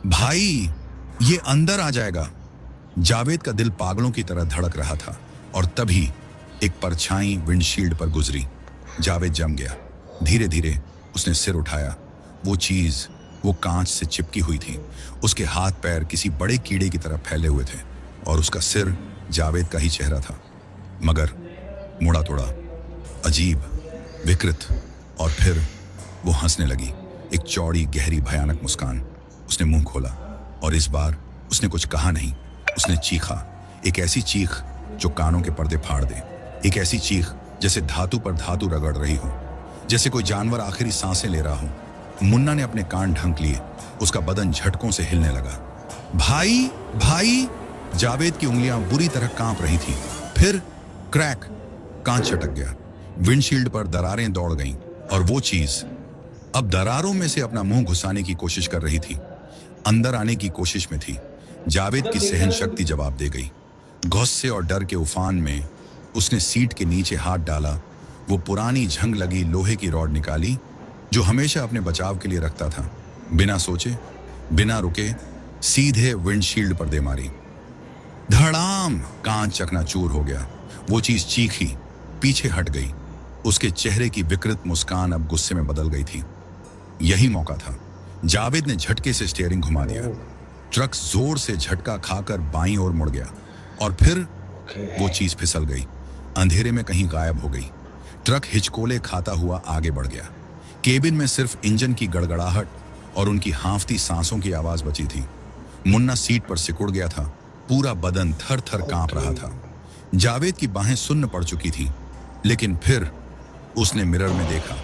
भाई, ये अंदर आ जाएगा। जावेद का दिल पागलों की तरह धड़क रहा था। और तभी एक परछाई विंडशील्ड पर गुजरी। जावेद जम गया। धीरे धीरे उसने सिर उठाया। वो चीज, वो कांच से चिपकी हुई थी। उसके हाथ पैर किसी बड़े कीड़े की तरह फैले हुए थे, और उसका सिर जावेद का ही चेहरा था, मगर मुड़ा तोड़ा, अजीब, विकृत। और फिर वो हंसने लगी, एक चौड़ी, गहरी, भयानक मुस्कान। उसने मुंह खोला, और इस बार उसने कुछ कहा नहीं। उसने चीखा, एक ऐसी चीख जो कानों के पर्दे फाड़ दे। एक ऐसी चीख जैसे धातु पर धातु रगड़ रही हो, जैसे कोई जानवर आखिरी सांसें ले रहा हो। मुन्ना ने अपने कान ढंक लिए। उसका बदन झटकों से हिलने लगा। भाई भाई! जावेद की उंगलियां बुरी तरह कांप रही थीं। फिर क्रैक! कांच चटक गया। विंडशील्ड पर दरारें दौड़ गईं और वो चीज अब दरारों में से अपना मुंह घुसाने की कोशिश कर रही थी, अंदर आने की कोशिश में थी। जावेद की सहन शक्ति जवाब दे गई। गुस्से और डर के उफान में उसने सीट के नीचे हाथ डाला। वो पुरानी झंग लगी लोहे की रॉड निकाली जो हमेशा अपने बचाव के लिए रखता था। बिना सोचे, बिना रुके, सीधे विंडशील्ड पर दे मारी। धड़ाम! कांच चकनाचूर हो गया। वो चीज चीखी, पीछे हट गई। उसके चेहरे की विकृत मुस्कान अब गुस्से में बदल गई थी। यही मौका था। जावेद ने झटके से स्टीयरिंग घुमा दिया। ट्रक जोर से झटका खाकर बाईं ओर मुड़ गया और फिर वो चीज फिसल गई, अंधेरे में कहीं गायब हो गई। ट्रक हिचकोले खाता हुआ आगे बढ़ गया। केबिन में सिर्फ इंजन की गड़गड़ाहट और उनकी हांफती सांसों की आवाज बची थी। मुन्ना सीट पर सिकुड़ गया था, पूरा बदन थर थर कांप रहा था। जावेद की बाहें सुन्न पड़ चुकी थी, लेकिन फिर उसने मिरर में देखा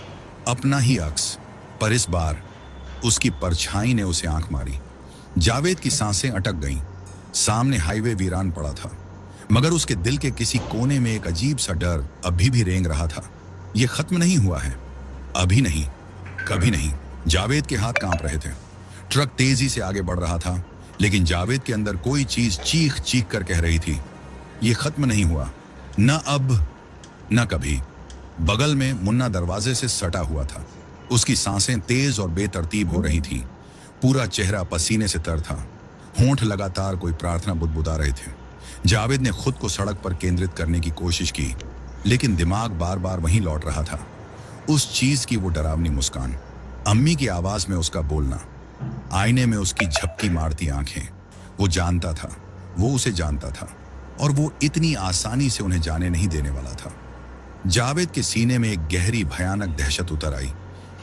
अपना ही अक्स, पर इस बार उसकी परछाई ने उसे आंख मारी। जावेद की सांसें अटक गईं। सामने हाईवे वीरान पड़ा था, मगर उसके दिल के किसी कोने में एक अजीब सा डर अभी भी रेंग रहा था। यह खत्म नहीं हुआ है, अभी नहीं, कभी नहीं। जावेद के हाथ कांप रहे थे। ट्रक तेजी से आगे बढ़ रहा था, लेकिन जावेद के अंदर कोई चीज चीख चीख कर कह रही थी, यह खत्म नहीं हुआ, न अब न कभी। बगल में मुन्ना दरवाजे से सटा हुआ था। उसकी सांसें तेज और बेतरतीब हो रही थीं। पूरा चेहरा पसीने से तर था। होंठ लगातार कोई प्रार्थना बुदबुदा रहे थे। जावेद ने खुद को सड़क पर केंद्रित करने की कोशिश की, लेकिन दिमाग बार बार वहीं लौट रहा था। उस चीज की वो डरावनी मुस्कान, अम्मी की आवाज में उसका बोलना, आईने में उसकी झपकी मारती आंखें। वो जानता था, वो उसे जानता था, और वो इतनी आसानी से उन्हें जाने नहीं देने वाला था। जावेद के सीने में एक गहरी भयानक दहशत उतर आई।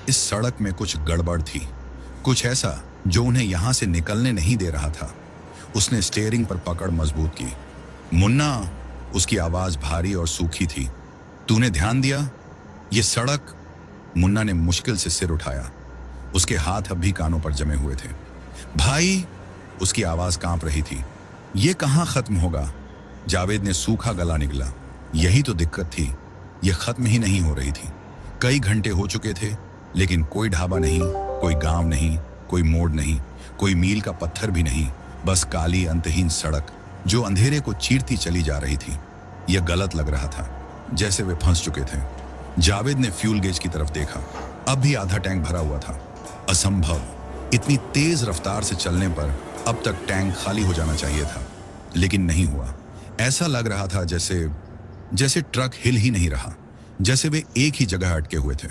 इस सड़क में कुछ गड़बड़ थी, कुछ ऐसा जो उन्हें यहां से निकलने नहीं दे रहा था। उसने स्टीयरिंग पर पकड़ मजबूत की। मुन्ना! उसकी आवाज भारी और सूखी थी। तूने ध्यान दिया? ये सड़क। मुन्ना ने मुश्किल से सिर उठाया। उसके हाथ अब भी कानों पर जमे हुए थे। भाई! उसकी आवाज कांप रही थी। ये कहां खत्म होगा? जावेद ने सूखा गला निगला। यही तो दिक्कत थी, यह खत्म ही नहीं हो रही थी। कई घंटे हो चुके थे, लेकिन कोई ढाबा नहीं, कोई गांव नहीं, कोई मोड़ नहीं, कोई मील का पत्थर भी नहीं, बस काली अंतहीन सड़क जो अंधेरे को चीरती चली जा रही थी। यह गलत लग रहा था, जैसे वे फंस चुके थे। जावेद ने फ्यूल गेज की तरफ देखा। अब भी आधा टैंक भरा हुआ था। असंभव! इतनी तेज रफ्तार से चलने पर अब तक टैंक खाली हो जाना चाहिए था, लेकिन नहीं हुआ। ऐसा लग रहा था जैसे ट्रक हिल ही नहीं रहा, जैसे वे एक ही जगह अटके हुए थे।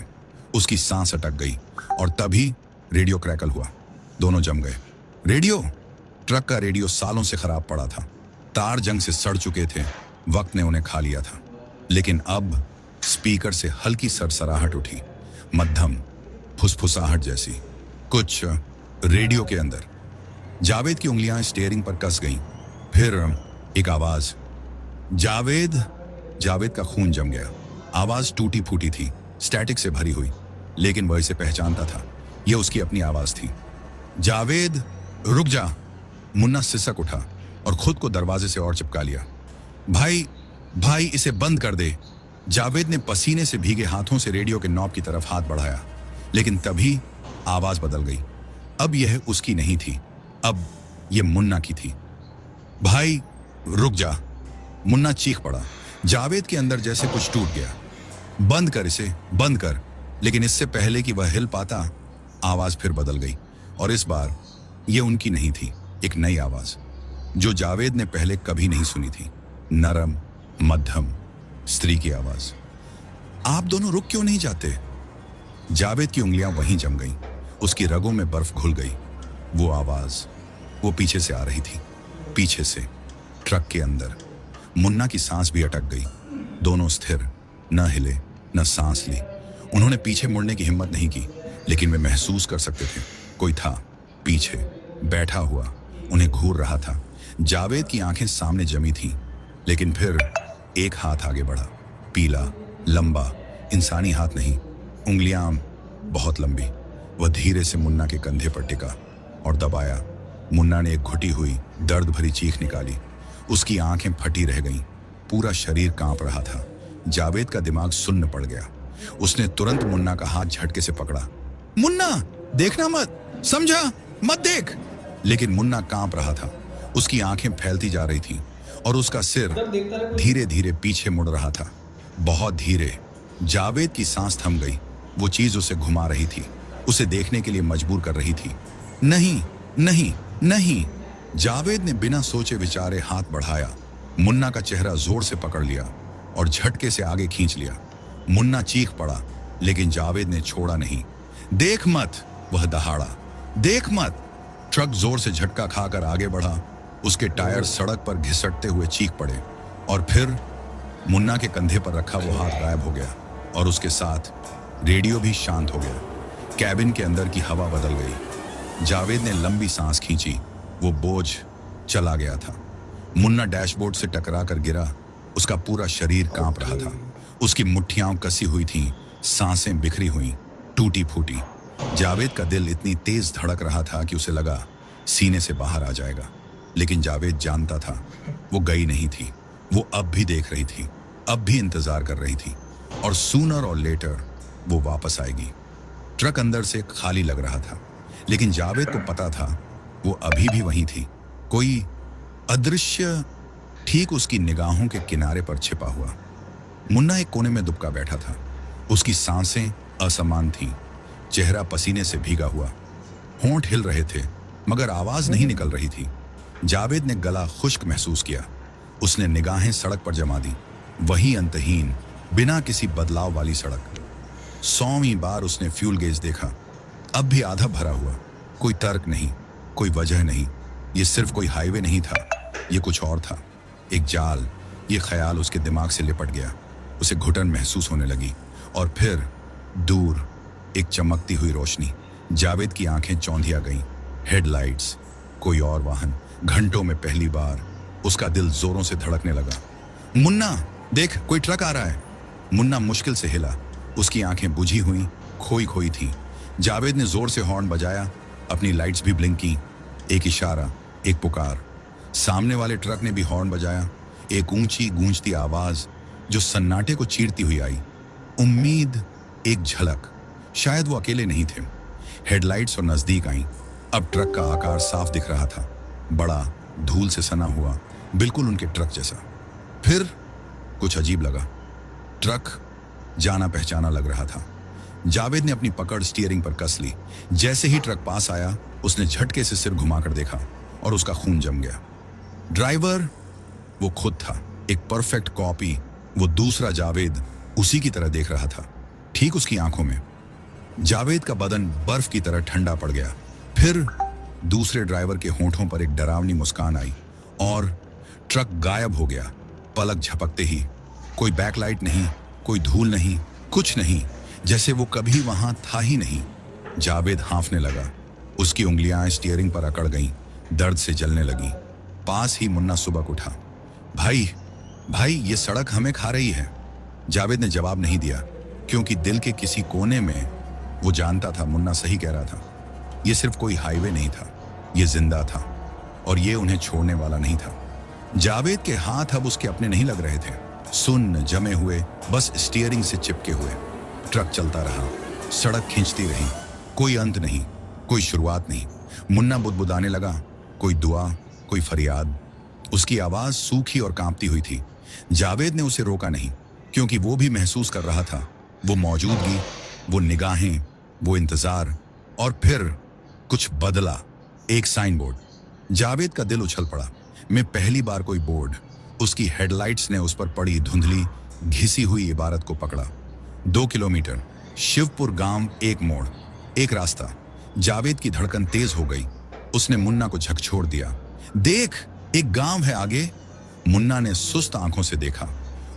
उसकी सांस अटक गई और तभी रेडियो क्रैकल हुआ। दोनों जम गए। रेडियो! ट्रक का रेडियो सालों से खराब पड़ा था। तार जंग से सड़ चुके थे। वक्त ने उन्हें खा लिया था। लेकिन अब स्पीकर से हल्की सरसराहट उठी, मध्यम फुसफुसाहट जैसी कुछ रेडियो के अंदर। जावेद की उंगलियां स्टीयरिंग पर कस गईं। फिर एक आवाज, जावेद! जावेद का खून जम गया। आवाज टूटी फूटी थी, स्टैटिक से भरी हुई, लेकिन वह इसे पहचानता था। यह उसकी अपनी आवाज थी। जावेद! रुक जा! मुन्ना सिसक उठा और खुद को दरवाजे से और चिपका लिया। भाई, इसे बंद कर दे! जावेद ने पसीने से भीगे हाथों से रेडियो के नॉब की तरफ हाथ बढ़ाया, लेकिन तभी आवाज बदल गई। अब यह उसकी नहीं थी, अब यह मुन्ना की थी। भाई, रुक जा! मुन्ना चीख पड़ा। जावेद के अंदर जैसे कुछ टूट गया। बंद कर इसे, बंद कर! लेकिन इससे पहले कि वह हिल पाता, आवाज फिर बदल गई, और इस बार यह उनकी नहीं थी। एक नई आवाज जो जावेद ने पहले कभी नहीं सुनी थी। नरम, मध्यम, स्त्री की आवाज। आप दोनों रुक क्यों नहीं जाते? जावेद की उंगलियां वहीं जम गईं। उसकी रगों में बर्फ घुल गई। वो आवाज, वो पीछे से आ रही थी, पीछे से, ट्रक के अंदर। मुन्ना की सांस भी अटक गई। दोनों स्थिर, न हिले, न सांस ली। उन्होंने पीछे मुड़ने की हिम्मत नहीं की, लेकिन वे महसूस कर सकते थे, कोई था पीछे, बैठा हुआ, उन्हें घूर रहा था। जावेद की आंखें सामने जमी थीं, लेकिन फिर एक हाथ आगे बढ़ा, पीला, लंबा, इंसानी हाथ नहीं, उंगलियां बहुत लंबी। वह धीरे से मुन्ना के कंधे पर टिका और दबाया। मुन्ना ने एक घुटी हुई दर्द भरी चीख निकाली। उसकी आंखें फटी रह गईं, पूरा शरीर कांप रहा था। जावेद का दिमाग सुन्न पड़ गया। उसने तुरंत मुन्ना का हाथ झटके से पकड़ा। मुन्ना, देखना मत, समझा? मत देख। लेकिन मुन्ना कांप रहा था, उसकी आंखें फैलती जा रही थीं और उसका सिर धीरे धीरे पीछे मुड़ रहा था, बहुत धीरे। जावेद की सांस थम गई। वो चीज उसे घुमा रही थी, उसे देखने के लिए मजबूर कर रही थी। नहीं, नहीं, नहीं। जावेद ने बिना सोचे विचारे हाथ बढ़ाया, मुन्ना का चेहरा जोर से पकड़ लिया और झटके से आगे खींच लिया। मुन्ना चीख पड़ा, लेकिन जावेद ने छोड़ा नहीं। देख मत, वह दहाड़ा। देख मत। ट्रक जोर से झटका खाकर आगे बढ़ा। उसके टायर सड़क पर घिसटते हुए चीख पड़े और फिर मुन्ना के कंधे पर रखा वो हाथ गायब हो गया और उसके साथ रेडियो भी शांत हो गया। कैबिन के अंदर की हवा बदल गई। जावेद ने लंबी सांस खींची। वो बोझ चला गया था। मुन्ना डैशबोर्ड से टकरा कर गिरा। उसका पूरा शरीर कांप रहा था। उसकी मुट्ठियां कसी हुई थीं, सांसें बिखरी हुई, टूटी फूटी। जावेद का दिल इतनी तेज धड़क रहा था कि उसे लगा सीने से बाहर आ जाएगा। लेकिन जावेद जानता था वो गई नहीं थी। वो अब भी देख रही थी, अब भी इंतजार कर रही थी और सूनर और लेटर वो वापस आएगी। ट्रक अंदर से खाली लग रहा था, लेकिन जावेद को पता था वो अभी भी वहीं थी। कोई अदृश्य ठीक उसकी निगाहों के किनारे पर छिपा हुआ। मुन्ना एक कोने में दुबका बैठा था। उसकी सांसें असमान थीं, चेहरा पसीने से भीगा हुआ, होंठ हिल रहे थे मगर आवाज नहीं निकल रही थी। जावेद ने गला खुश्क महसूस किया। उसने निगाहें सड़क पर जमा दी। वही अंतहीन, बिना किसी बदलाव वाली सड़क। 100वीं बार उसने फ्यूल गेज देखा, अब भी आधा भरा हुआ। कोई तर्क नहीं, कोई वजह नहीं। ये सिर्फ कोई हाईवे नहीं था, ये कुछ और था, एक जाल। ये ख्याल उसके दिमाग से लिपट गया। उसे घुटन महसूस होने लगी और फिर दूर एक चमकती हुई रोशनी। जावेद की आंखें चौंधिया गईं। हेडलाइट्स, कोई और वाहन। घंटों में पहली बार उसका दिल जोरों से धड़कने लगा। मुन्ना, देख, कोई ट्रक आ रहा है। मुन्ना मुश्किल से हिला। उसकी आंखें बुझी हुई, खोई खोई थीं। जावेद ने जोर से हॉर्न बजाया, अपनी लाइट्स भी ब्लिंक की। एक इशारा, एक पुकार। सामने वाले ट्रक ने भी हॉर्न बजाया। एक ऊंची गूंजती आवाज जो सन्नाटे को चीरती हुई आई। उम्मीद, एक झलक। शायद वो अकेले नहीं थे। हेडलाइट्स और नजदीक आईं। अब ट्रक का आकार साफ दिख रहा था, बड़ा, धूल से सना हुआ, बिल्कुल उनके ट्रक जैसा। फिर कुछ अजीब लगा। ट्रक जाना पहचाना लग रहा था। जावेद ने अपनी पकड़ स्टीयरिंग पर कस ली। जैसे ही ट्रक पास आया, उसने झटके से सिर घुमाकर देखा और उसका खून जम गया। ड्राइवर वो खुद था, एक परफेक्ट कॉपी। वो दूसरा जावेद उसी की तरह देख रहा था, ठीक उसकी आंखों में। जावेद का बदन बर्फ की तरह ठंडा पड़ गया। फिर दूसरे ड्राइवर के होंठों पर एक डरावनी मुस्कान आई और ट्रक गायब हो गया। पलक झपकते ही कोई बैकलाइट नहीं, कोई धूल नहीं, कुछ नहीं, जैसे वो कभी वहां था ही नहीं। जावेद हांफने लगा। उसकी उंगलियां स्टीयरिंग पर अकड़ गईं, दर्द से जलने लगी। पास ही मुन्ना सुबक उठा। भाई, भाई, ये सड़क हमें खा रही है। जावेद ने जवाब नहीं दिया, क्योंकि दिल के किसी कोने में वो जानता था मुन्ना सही कह रहा था। ये सिर्फ कोई हाईवे नहीं था, ये जिंदा था और ये उन्हें छोड़ने वाला नहीं था। जावेद के हाथ अब उसके अपने नहीं लग रहे थे, सुन्न, जमे हुए, बस स्टीयरिंग से चिपके हुए। ट्रक चलता रहा, सड़क खींचती रही, कोई अंत नहीं, कोई शुरुआत नहीं। मुन्ना बुदबुदाने लगा, कोई दुआ, कोई फरियाद। उसकी आवाज सूखी और कांपती हुई थी। जावेद ने उसे रोका नहीं, क्योंकि वो भी महसूस कर रहा था वो मौजूदगी, वो निगाहें, वो इंतजार। और फिर कुछ बदला। एक साइन बोर्ड। जावेद का दिल उछल पड़ा। मैं पहली बार कोई बोर्ड। उसकी हेडलाइट्स ने उस पर पड़ी धुंधली, घिसी हुई इबारत को पकड़ा। 2 किलोमीटर, शिवपुर गांव, एक मोड़, एक रास्ता। जावेद की धड़कन तेज हो गई। उसने मुन्ना को झकझोर दिया। देख, एक गांव है आगे। मुन्ना ने सुस्त आंखों से देखा।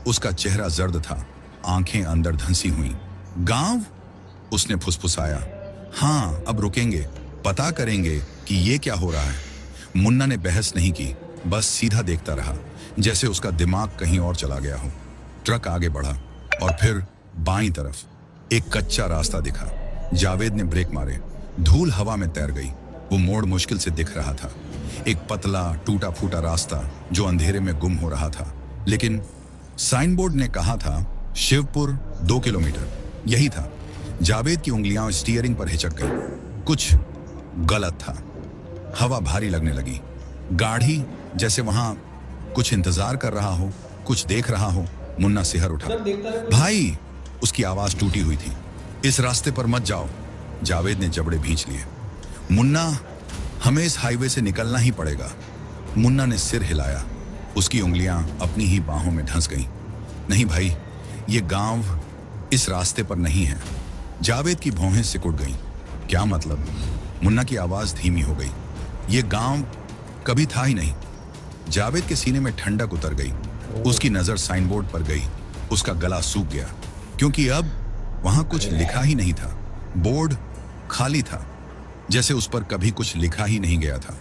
उसका चेहरा जर्द था, आंखें अंदर धंसी हुई। गांव? उसने फुसफुसाया। हाँ, अब रुकेंगे, पता करेंगे कि ये क्या हो रहा है। मुन्ना ने बहस नहीं की, बस सीधा देखता रहा, जैसे उसका दिमाग कहीं और चला गया हो। ट्रक आगे बढ़ा और फिर बाईं तरफ एक कच्चा रास्ता दिखा। जावेद ने ब्रेक मारे। धूल हवा में तैर गई। वो मोड़ मुश्किल से दिख रहा था, एक पतला टूटा फूटा रास्ता जो अंधेरे में गुम हो रहा था। लेकिन साइन बोर्ड ने कहा था शिवपुर 2 किलोमीटर, यही था। जावेद की उंगलियां स्टीयरिंग पर हिचक गई। कुछ गलत था। हवा भारी लगने लगी, गाड़ी जैसे वहां कुछ इंतजार कर रहा हो, कुछ देख रहा हो। मुन्ना सिहर उठा। भाई, उसकी आवाज टूटी हुई थी, इस रास्ते पर मत जाओ। जावेद ने जबड़े भींच लिए। मुन्ना, हमें इस हाईवे से निकलना ही पड़ेगा। मुन्ना ने सिर हिलाया। उसकी उंगलियां अपनी ही बाहों में धंस गईं। नहीं भाई, ये गांव इस रास्ते पर नहीं है। जावेद की भौहें सिकुड़ गईं। क्या मतलब? मुन्ना की आवाज धीमी हो गई। ये गांव कभी था ही नहीं। जावेद के सीने में ठंडक उतर गई। उसकी नजर साइन बोर्ड पर गई। उसका गला सूख गया, क्योंकि अब वहां कुछ लिखा ही नहीं था। बोर्ड खाली था, जैसे उस पर कभी कुछ लिखा ही नहीं गया था।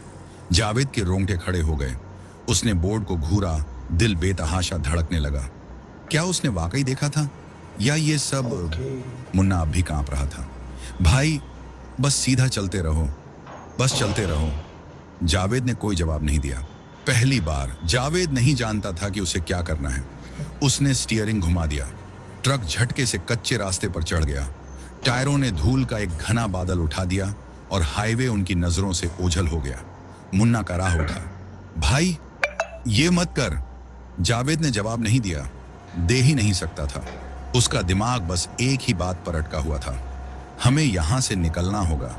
जावेद के रोंगटे खड़े हो गए। उसने बोर्ड को घूरा, दिल बेतहाशा धड़कने लगा। क्या उसने वाकई देखा था, या ये सब? मुन्ना अब भी कांप रहा था। भाई, बस सीधा चलते रहो, बस चलते रहो। जावेद ने कोई जवाब नहीं दिया। पहली बार जावेद नहीं जानता था कि उसे क्या करना है। उसने स्टीयरिंग घुमा दिया। ट्रक झटके से कच्चे रास्ते पर चढ़ गया। टायरों ने धूल का एक घना बादल उठा दिया और हाईवे उनकी नजरों से ओझल हो गया। मुन्ना का राह उठा। भाई, ये मत कर। जावेद ने जवाब नहीं दिया, दे ही नहीं सकता था। उसका दिमाग बस एक ही बात पर अटका हुआ था, हमें यहां से निकलना होगा।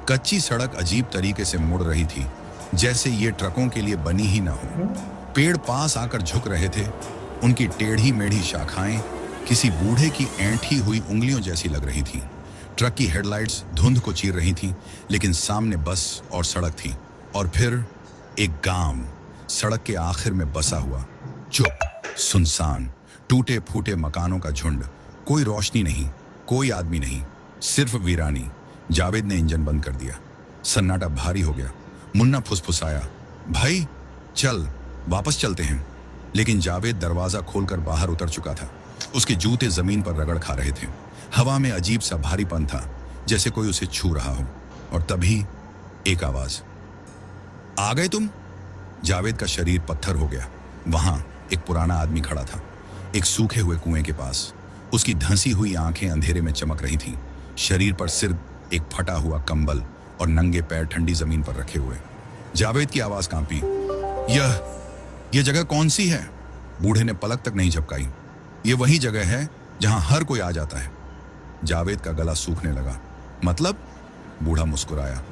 कच्ची सड़क अजीब तरीके से मुड़ रही थी, जैसे ये ट्रकों के लिए बनी ही ना हो। पेड़ पास आकर झुक रहे थे। उनकी टेढ़ी मेढ़ी शाखाएं किसी बूढ़े की ऐंठी हुई उंगलियों जैसी लग रही थी। ट्रक की हेडलाइट्स धुंध को चीर रही थीं, लेकिन सामने बस और सड़क थी। और फिर एक गांव, सड़क के आखिर में बसा हुआ, चुप, सुनसान, टूटे फूटे मकानों का झुंड। कोई रोशनी नहीं, कोई आदमी नहीं, सिर्फ वीरानी। जावेद ने इंजन बंद कर दिया। सन्नाटा भारी हो गया। मुन्ना फुसफुसाया, भाई चल, वापस चलते हैं। लेकिन जावेद दरवाजा खोलकर बाहर उतर चुका था। उसके जूते जमीन पर रगड़ खा रहे थे। हवा में अजीब सा भारीपन था, जैसे कोई उसे छू रहा हो। और तभी एक आवाज, आ गए तुम? जावेद का शरीर पत्थर हो गया। वहां एक पुराना आदमी खड़ा था, एक सूखे हुए कुएं के पास। उसकी धंसी हुई आंखें अंधेरे में चमक रही थीं। शरीर पर सिर्फ एक फटा हुआ कंबल और नंगे पैर ठंडी जमीन पर रखे हुए। जावेद की आवाज कांपी। यह जगह कौन सी है? बूढ़े ने पलक तक नहीं झपकाई। ये वही जगह है जहां हर कोई आ जाता है। जावेद का गला सूखने लगा। मतलब? बूढ़ा मुस्कुराया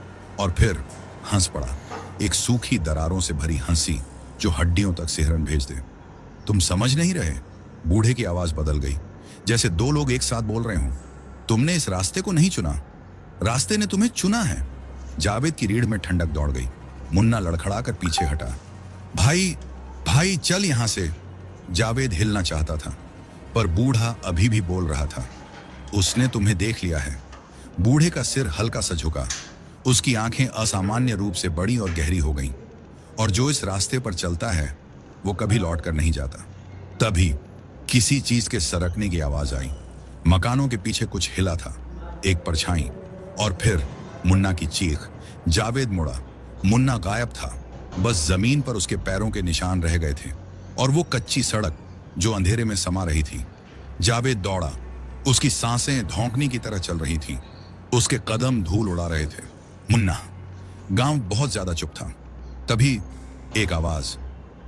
और फिर हंस पड़ा, एक सूखी दरारों से भरी हंसी जो हड्डियों तक सिहरन भेज दे। तुम समझ नहीं रहे? बूढ़े की आवाज बदल गई, जैसे दो लोग एक साथ बोल रहे हों। तुमने इस रास्ते को नहीं चुना, रास्ते ने तुम्हें चुना है। जावेद की रीढ़ में ठंडक दौड़ गई। मुन्ना लड़खड़ाकर पीछे हटा। भाई चल यहां से। जावेद हिलना चाहता था, पर बूढ़ा अभी भी बोल रहा था। उसने तुम्हें देख लिया है। बूढ़े का सिर हल्का सा झुका। उसकी आंखें असामान्य रूप से बड़ी और गहरी हो गईं। और जो इस रास्ते पर चलता है वो कभी लौट कर नहीं जाता। तभी किसी चीज के सरकने की आवाज आई। मकानों के पीछे कुछ हिला था, एक परछाई, और फिर मुन्ना की चीख। जावेद मुड़ा। मुन्ना गायब था, बस जमीन पर उसके पैरों के निशान रह गए थे और वो कच्ची सड़क जो अंधेरे में समा रही थी। जावेद दौड़ा। उसकी सांसें धौंकनी की तरह चल रही थीं। उसके कदम धूल उड़ा रहे थे। मुन्ना। गांव बहुत ज्यादा चुप था। तभी एक आवाज,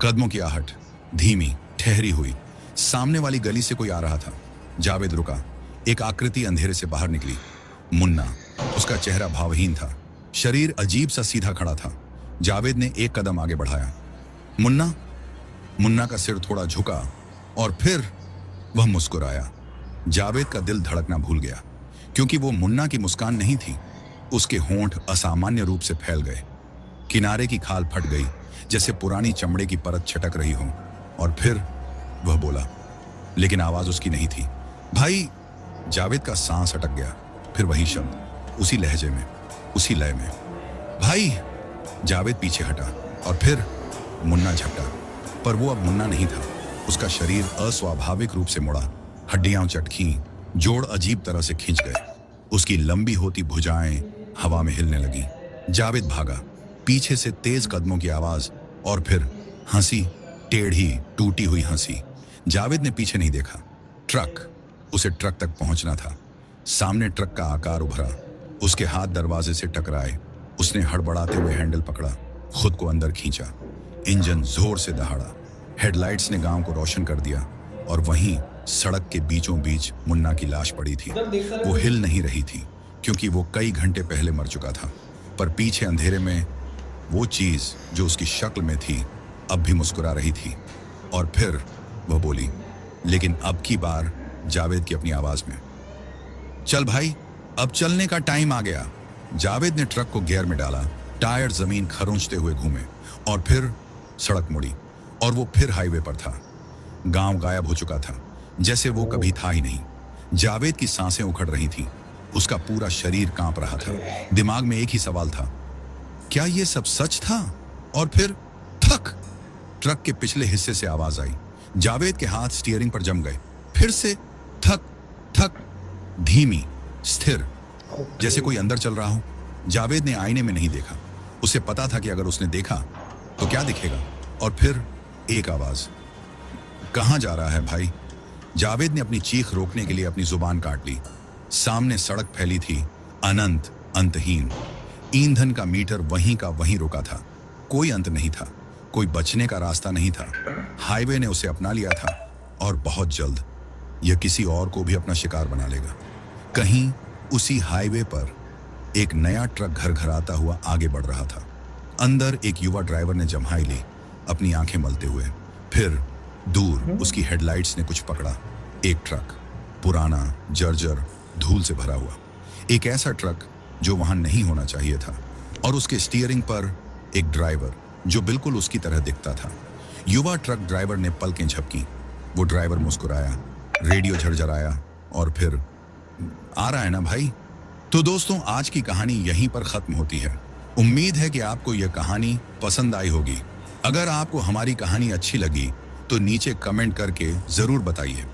कदमों की आहट, धीमी, ठहरी हुई। सामने वाली गली से कोई आ रहा था। जावेद रुका। एक आकृति अंधेरे से बाहर निकली। मुन्ना। उसका चेहरा भावहीन था, शरीर अजीब सा सीधा खड़ा था। जावेद ने एक कदम आगे बढ़ाया। मुन्ना। मुन्ना का सिर थोड़ा झुका और फिर वह मुस्कुराया। जावेद का दिल धड़कना भूल गया, क्योंकि वो मुन्ना की मुस्कान नहीं थी। उसके होंठ असामान्य रूप से फैल गए। किनारे की खाल फट गई, जैसे पुरानी चमड़े की परत छटक रही हो। और फिर वह बोला, लेकिन आवाज उसकी नहीं थी। भाई। जावेद का सांस अटक गया। फिर वही शब्द, उसी लहजे में, उसी लय में, भाई। जावेद पीछे हटा और फिर मुन्ना झपटा, पर वो अब मुन्ना नहीं था। उसका शरीर अस्वाभाविक रूप से मुड़ा। हड्डियां चटकी, जोड़ अजीब तरह से खिंच गए। उसकी लंबी होती भुजाएं हवा में हिलने लगी। जावेद भागा, पीछे से तेज कदमों की आवाज और फिर हंसी, टेढ़ी टूटी हुई हंसी। जावेद ने पीछे नहीं देखा। ट्रक, उसे ट्रक तक पहुंचना था। सामने ट्रक का आकार उभरा, उसके हाथ दरवाजे से टकराए। उसने हड़बड़ाते हुए हैंडल पकड़ा, खुद को अंदर खींचा। इंजन जोर से दहाड़ा, हेडलाइट्स ने गांव को रोशन कर दिया और वहीं सड़क के बीचों बीच मुन्ना की लाश पड़ी थी। वो हिल नहीं रही थी क्योंकि वो कई घंटे पहले मर चुका था, पर पीछे अंधेरे में वो चीज जो उसकी शक्ल में थी अब भी मुस्कुरा रही थी। और फिर वह बोली, लेकिन अब की बार जावेद की अपनी आवाज में, चल भाई, अब चलने का टाइम आ गया। जावेद ने ट्रक को गियर में डाला, टायर जमीन खरोंचते हुए घूमे और फिर सड़क मुड़ी और वो फिर हाईवे पर था। गांव गायब हो चुका था, जैसे वो कभी था ही नहीं। जावेद की सांसें उखड़ रही थीं, उसका पूरा शरीर कांप रहा था। दिमाग में एक ही सवाल था, क्या ये सब सच था? और फिर थक, ट्रक के पिछले हिस्से से आवाज आई। जावेद के हाथ स्टीयरिंग पर जम गए। फिर से थक थक, धीमी, स्थिर, जैसे कोई अंदर चल रहा हो। जावेद ने आईने में नहीं देखा। उसे पता था कि अगर उसने देखा तो क्या दिखेगा। और फिर एक आवाज, कहां जा रहा है भाई? जावेद ने अपनी चीख रोकने के लिए अपनी जुबान काट ली। सामने सड़क फैली थी, अनंत, अंतहीन। ईंधन का मीटर वहीं का वहीं रुका था। कोई अंत नहीं था, कोई बचने का रास्ता नहीं था। हाईवे ने उसे अपना लिया था और बहुत जल्द यह किसी और को भी अपना शिकार बना लेगा। कहीं उसी हाईवे पर एक नया ट्रक घर घर आता हुआ आगे बढ़ रहा था। अंदर एक युवा ड्राइवर ने जम्हाई ली, अपनी आंखें मलते हुए। फिर दूर उसकी हेडलाइट्स ने कुछ पकड़ा। एक ट्रक, पुराना, जर्जर, धूल से भरा हुआ। एक ऐसा ट्रक जो वहां नहीं होना चाहिए था। और उसके स्टीयरिंग पर एक ड्राइवर जो बिल्कुल उसकी तरह दिखता था। युवा ट्रक ड्राइवर ने पलकें झपकी। वो ड्राइवर मुस्कुराया, रेडियो झरझराया और फिर, आ रहा है ना भाई? तो दोस्तों, आज की कहानी यहीं पर खत्म होती है। उम्मीद है कि आपको यह कहानी पसंद आई होगी। अगर आपको हमारी कहानी अच्छी लगी तो नीचे कमेंट करके जरूर बताइए।